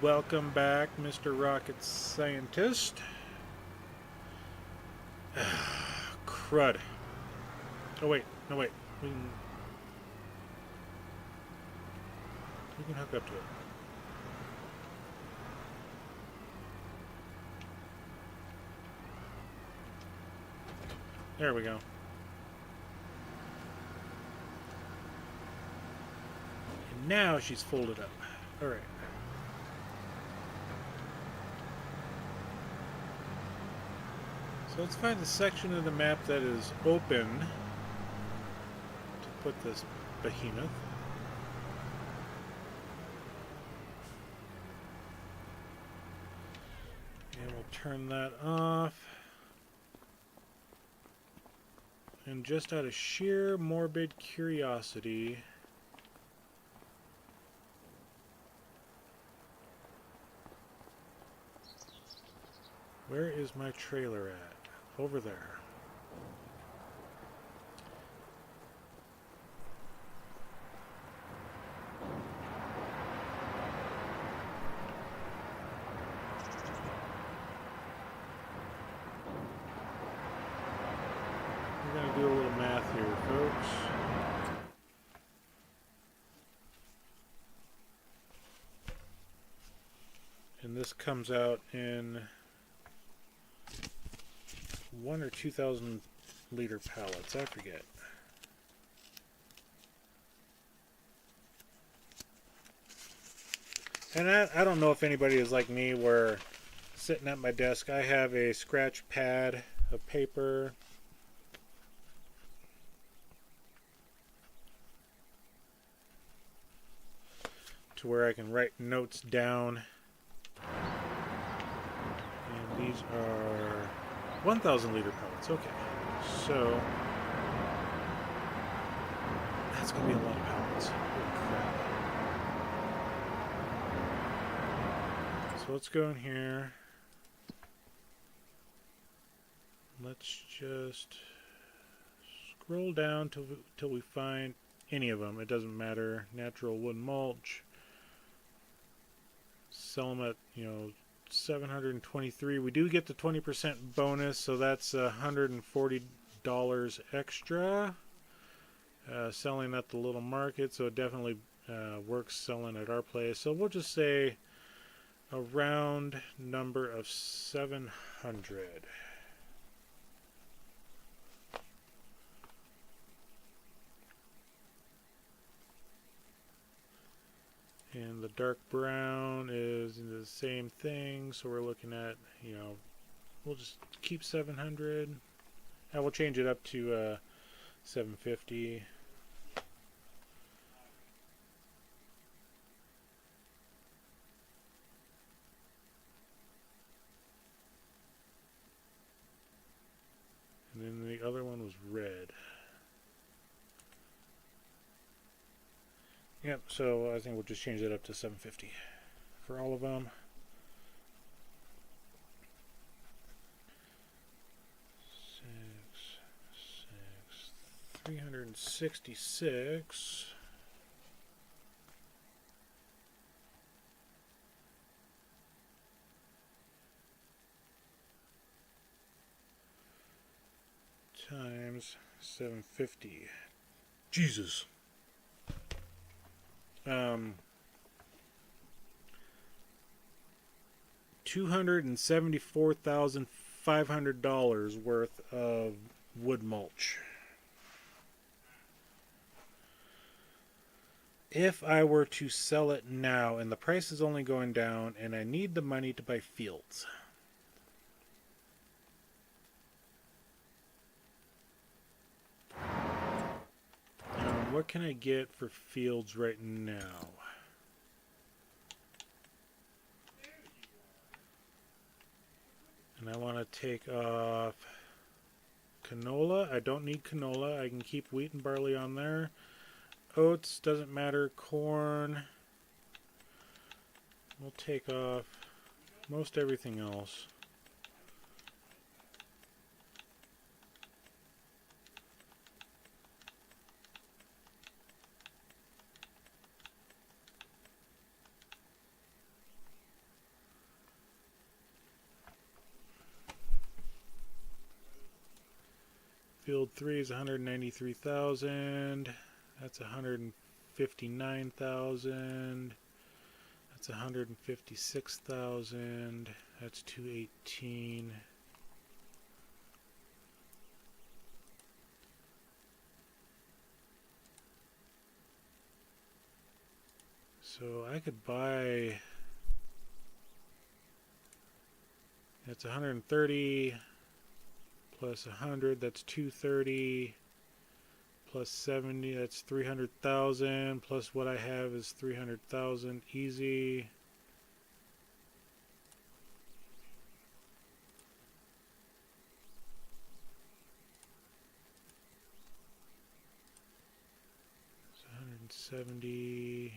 Welcome back, Mr. Rocket Scientist. Crud. Oh wait, no wait. We can hook up to it. There we go. And now she's folded up. Alright. So let's find the section of the map that is open to put this behemoth. And we'll turn that off. And just out of sheer morbid curiosity, where is my trailer at? Over there. going to do a little math here, folks. And this comes out in 1 or 2,000 liter pallets, I forget. And I don't know if anybody is like me where sitting at my desk I have a scratch pad of paper. To where I can write notes down. And these are 1,000 liter pellets. Okay, so that's going to be a lot of pellets. Holy crap. So let's go in here. Let's just scroll down till we find any of them. It doesn't matter. Natural wood mulch. Sell them at, $723. We do get the 20% bonus, so that's $140 extra. Selling at the little market, so it definitely works selling at our place. So we'll just say a round number of 700. And the dark brown is the same thing, so we're looking at, we'll just keep 700. And we'll change it up to 750. And then the other one was red. Yep, so I think we'll just change it up to 750 for all of them. Six, 366. Times 750. Jesus. $274,500 worth of wood mulch. If I were to sell it now, and the price is only going down, and I need the money to buy fields. What can I get for fields right now? And I want to take off canola. I don't need canola. I can keep wheat and barley on there. Oats, doesn't matter. Corn. We'll take off most everything else. Field 3 is 193,000. That's 159,000. That's 156,000. That's 218. So I could buy. That's 130. Plus 100, that's 230, plus 70, that's 300,000, plus what I have is 300,000, easy. It's 170,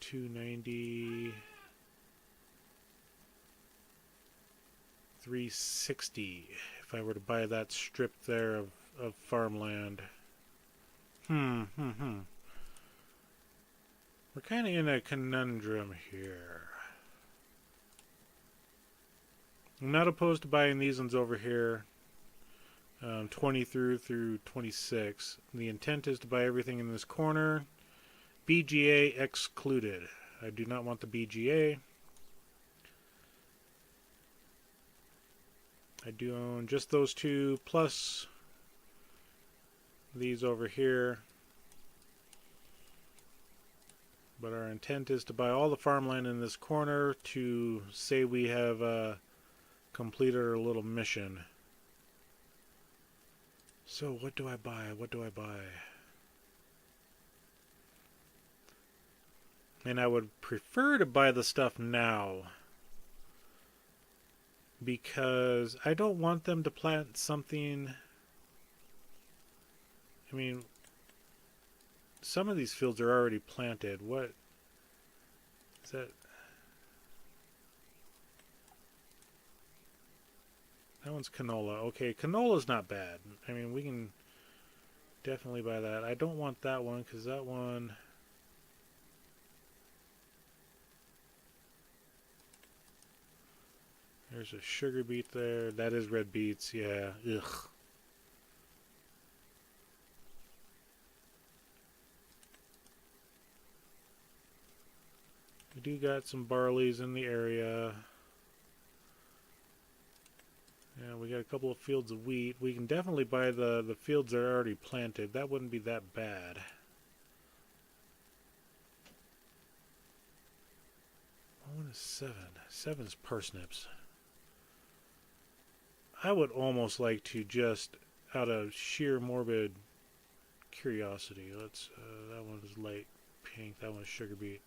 290. 360 if I were to buy that strip there of farmland. We're kind of in a conundrum here. I'm not opposed to buying these ones over here. 20 through 26. The intent is to buy everything in this corner. BGA excluded. I do not want the BGA. I do own just those two, plus these over here. But our intent is to buy all the farmland in this corner to say we have completed our little mission. So what do I buy? What do I buy? And I would prefer to buy the stuff now, because I don't want them to plant something. I mean, some of these fields are already planted. What is that? That one's canola. Okay, canola's not bad. I mean, we can definitely buy that. I don't want that one because that one... There's a sugar beet there. That is red beets, yeah. Ugh. We do got some barleys in the area. Yeah, we got a couple of fields of wheat. We can definitely buy the fields that are already planted. That wouldn't be that bad. What is 7? 7's parsnips. I would almost like to just, out of sheer morbid curiosity, let's, that one's light pink, that one's sugar beet.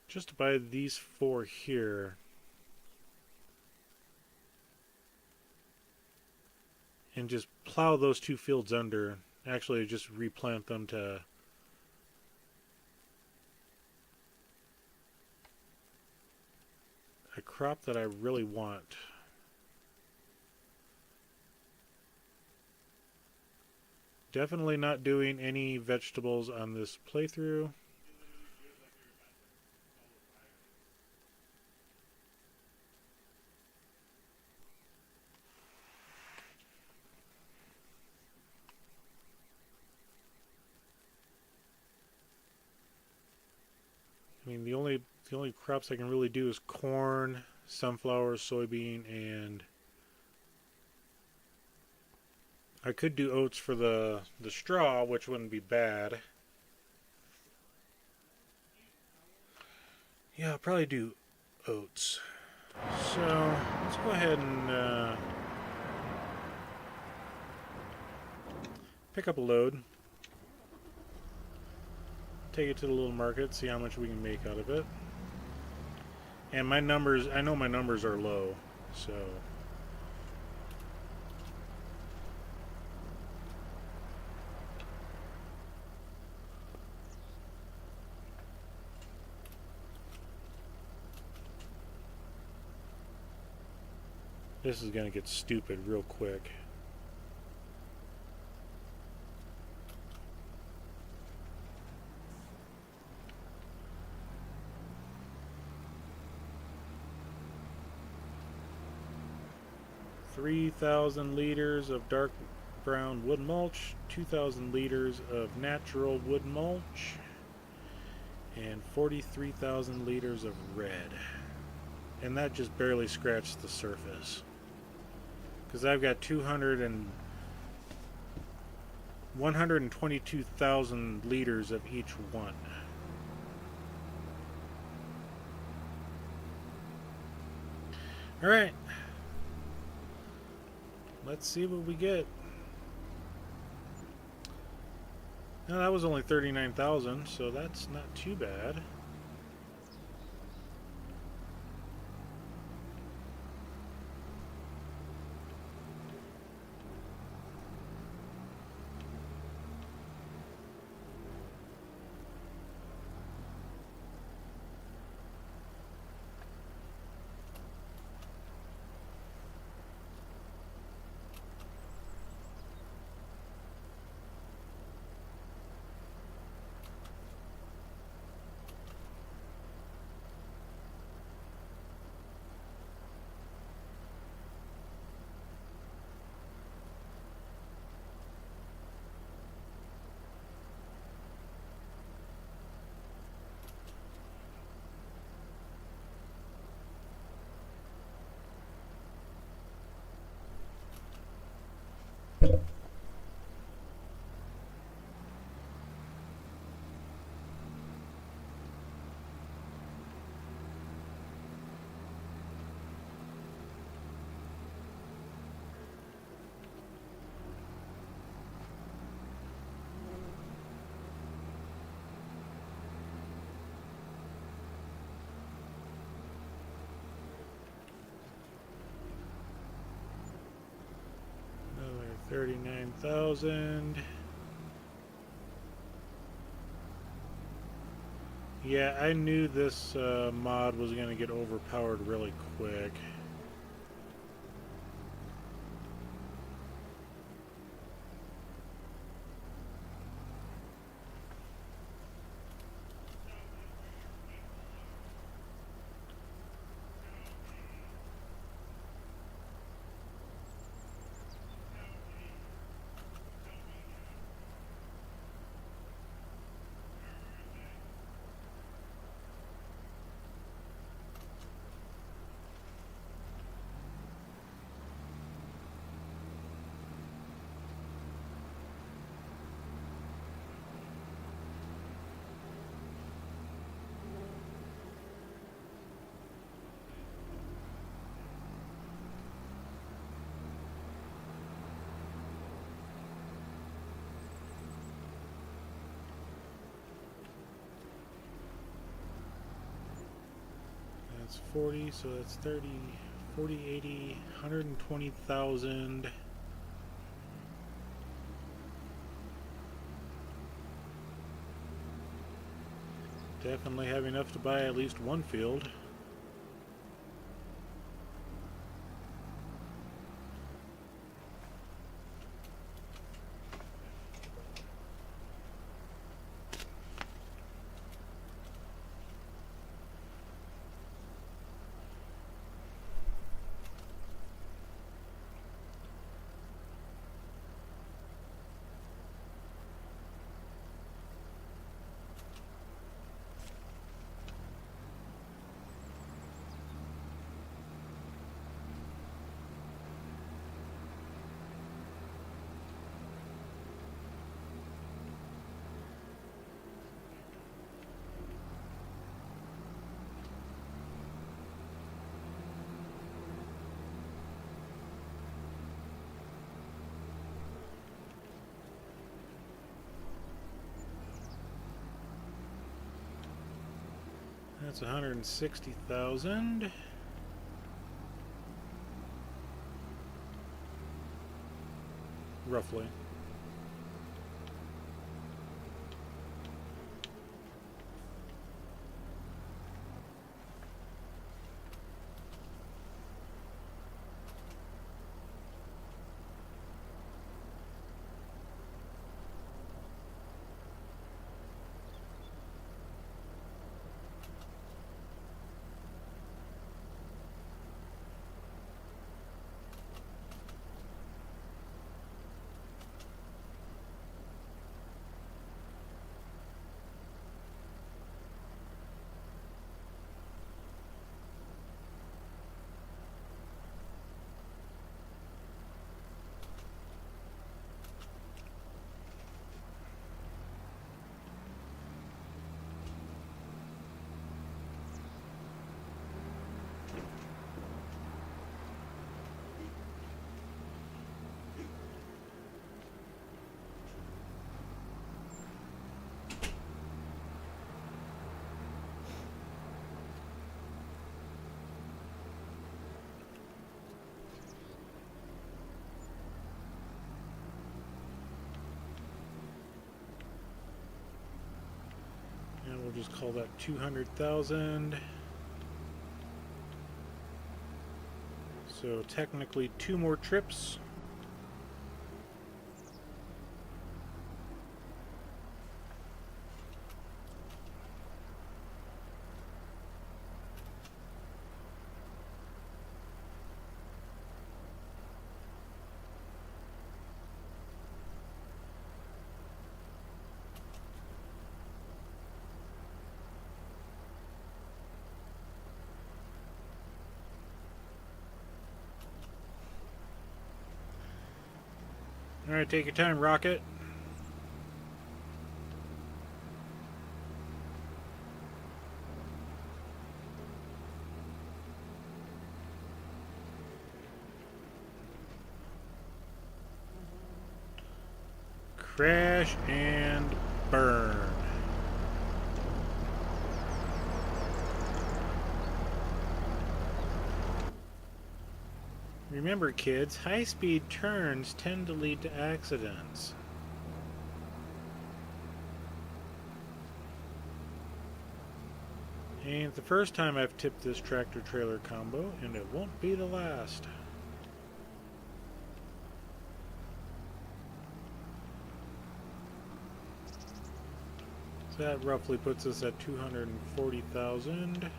Just to buy these 4 here. And just plow those 2 fields under. Actually, just replant them to a crop that I really want. Definitely not doing any vegetables on this playthrough. I mean, the only crops I can really do is corn, sunflower, soybean, and I could do oats for the straw, which wouldn't be bad. Yeah, I'll probably do oats. So let's go ahead and pick up a load. Take it to the little market, see how much we can make out of it. And my numbers, I know my numbers are low, so this is gonna get stupid real quick. $3,000 of dark brown wood mulch, 2,000 liters of natural wood mulch, and 43,000 liters of red. And that just barely scratched the surface. Because I've got 122,000 liters of each one. Alright. Let's see what we get. Now that was only 39,000, so that's not too bad. 39,000. Yeah, I knew this mod was going to get overpowered really quick. That's 40, so that's 30, 40, 80, 120,000. Definitely have enough to buy at least one field. That's 160,000. Roughly. And we'll just call that 200,000. So technically 2 more trips. Alright, take your time, Rocket. Crash and burn. Remember, kids, high-speed turns tend to lead to accidents. Ain't the first time I've tipped this tractor-trailer combo, and it won't be the last. So that roughly puts us at 240,000.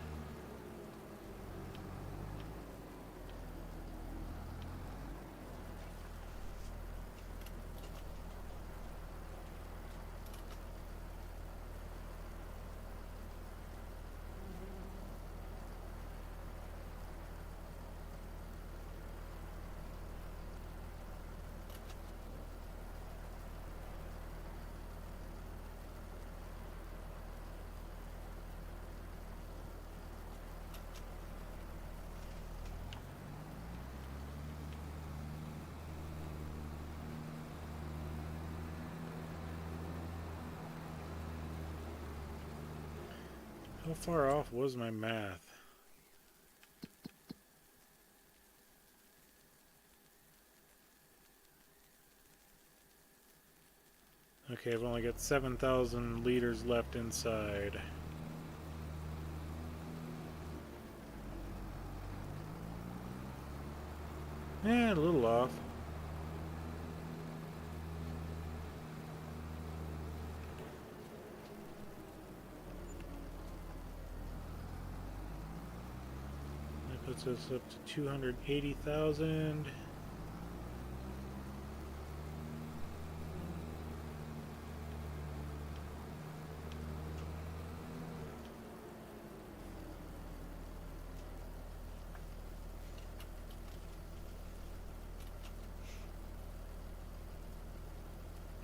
How far off was my math? Okay, I've only got 7,000 liters left inside. A little off. That puts us up to 280,000.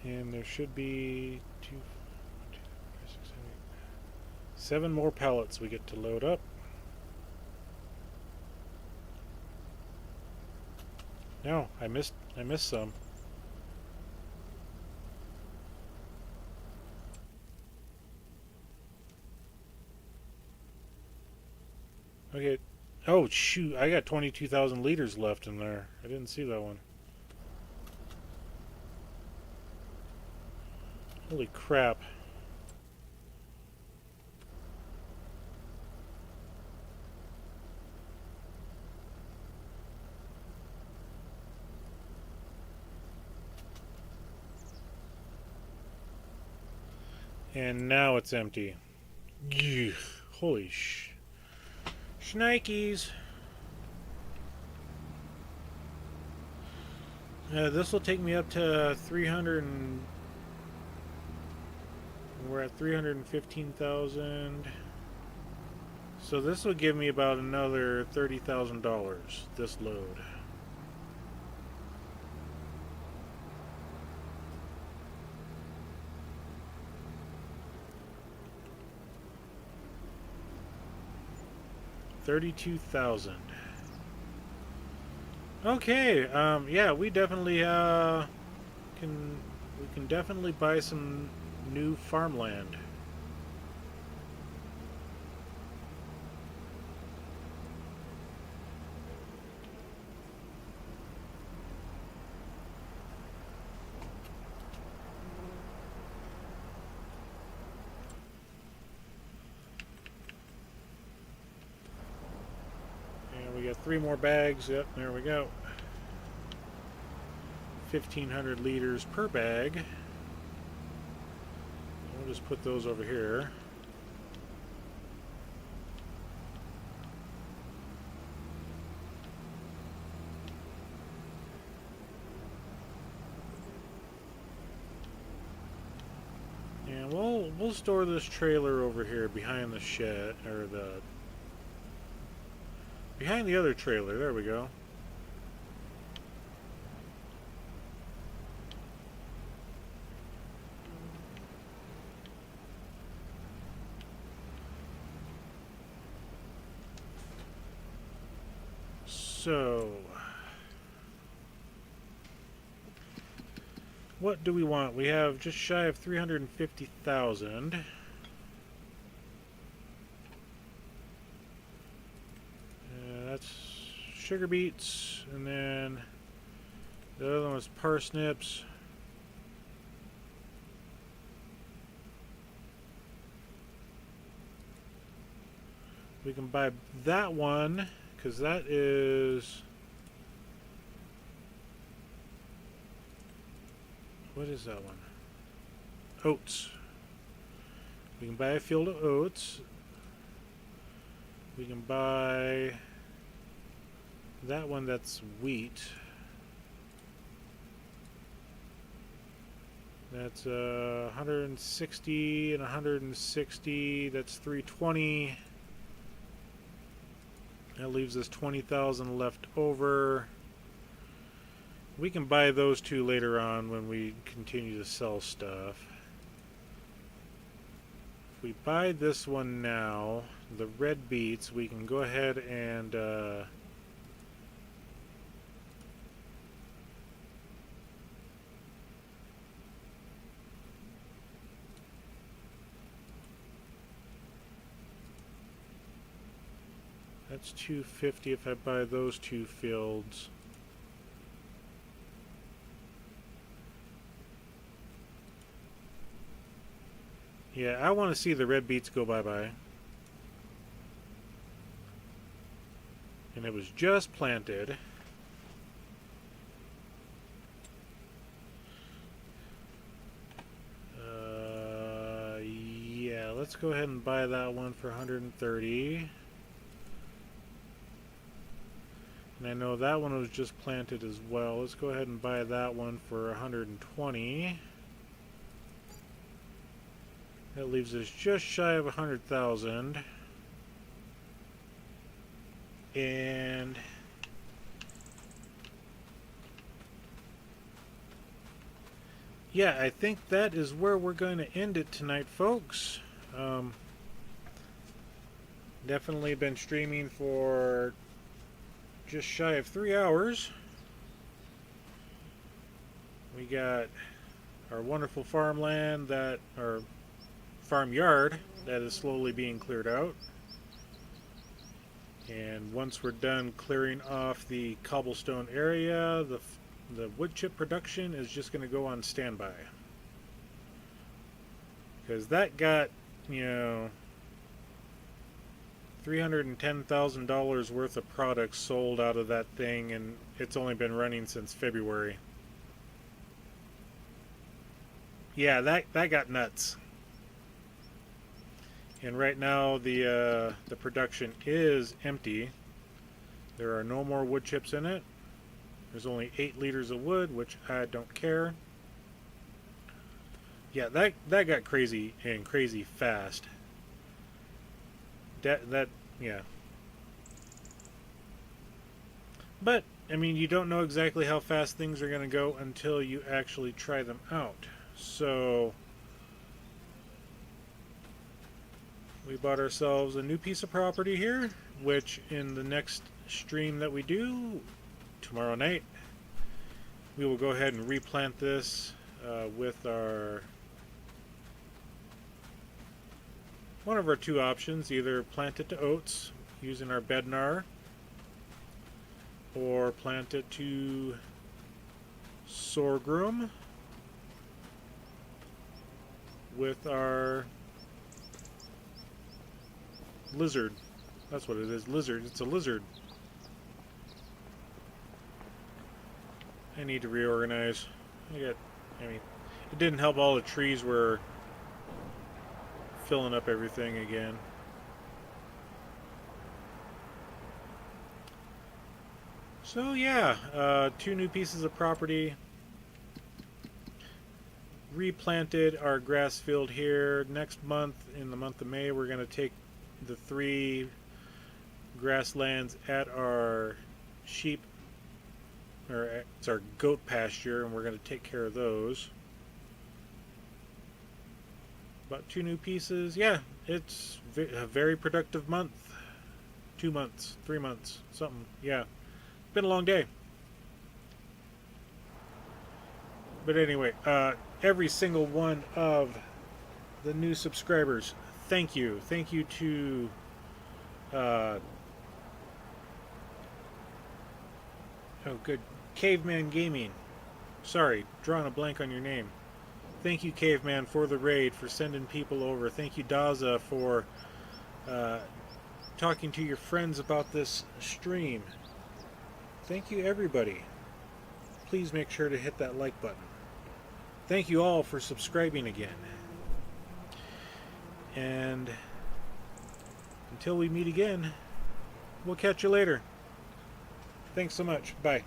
And there should be 7 more pallets we get to load up. No, I missed some. Okay. Oh shoot, I got 22,000 liters left in there. I didn't see that one. Holy crap. And now it's empty. Ugh, holy shnikes. This will take me up to 300 and... We're at 315,000. So this will give me about another $30,000, this load. $32,000. Okay, yeah, we definitely can definitely buy some new farmland. And we got 3 more bags. Yep, there we go. 1,500 liters per bag. We'll just put those over here. And we'll store this trailer over here behind the shed, or behind the other trailer. There we go. So, what do we want? We have just shy of 350,000. That's sugar beets. oats, and then the other one was parsnips. We can buy that one because that is, what is that one? Oats. We can buy a field of oats. We can buy that one that's wheat. That's 160 and 160. That's 320. That leaves us 20,000 left over. We can buy those two later on when we continue to sell stuff. If we buy this one now, the red beets, we can go ahead and that's 250 if I buy those two fields. Yeah, I want to see the red beets go bye-bye. And it was just planted. Yeah, let's go ahead and buy that one for 130. And I know that one was just planted as well. Let's go ahead and buy that one for 120. That leaves us just shy of 100,000. And yeah, I think that is where we're going to end it tonight, folks. Definitely been streaming for just shy of 3 hours. We got our wonderful farmland that, or farmyard, that is slowly being cleared out. And once we're done clearing off the cobblestone area, the wood chip production is just going to go on standby. Because that got, you know, $310,000 worth of products sold out of that thing, and it's only been running since February. Yeah, that got nuts. And right now the production is empty. There are no more wood chips in it. There's only 8 liters of wood, which I don't care. Yeah, that got crazy, and crazy fast. That yeah. But I mean, you don't know exactly how fast things are going to go until you actually try them out. So we bought ourselves a new piece of property here, which in the next stream that we do tomorrow night, we will go ahead and replant this with our one of our two options. Either plant it to oats using our bednar, or plant it to sorghum with our lizard. That's what it is, lizard. It's a lizard. I need to reorganize. I mean, it didn't help all the trees were filling up everything again. So yeah, 2 new pieces of property. Replanted our grass field here. Next month, in the month of May, we're going to take the 3 grasslands at our sheep, or it's our goat pasture, and we're going to take care of those. About 2 new pieces. Yeah, it's a very productive month. 2 months, 3 months, something. Yeah, been a long day. But anyway, every single one of the new subscribers, thank you. Thank you to Oh, good. Caveman Gaming. Sorry, drawing a blank on your name. Thank you, Caveman, for the raid, for sending people over. Thank you, Daza, for talking to your friends about this stream. Thank you, everybody. Please make sure to hit that like button. Thank you all for subscribing again. And until we meet again, we'll catch you later. Thanks so much. Bye.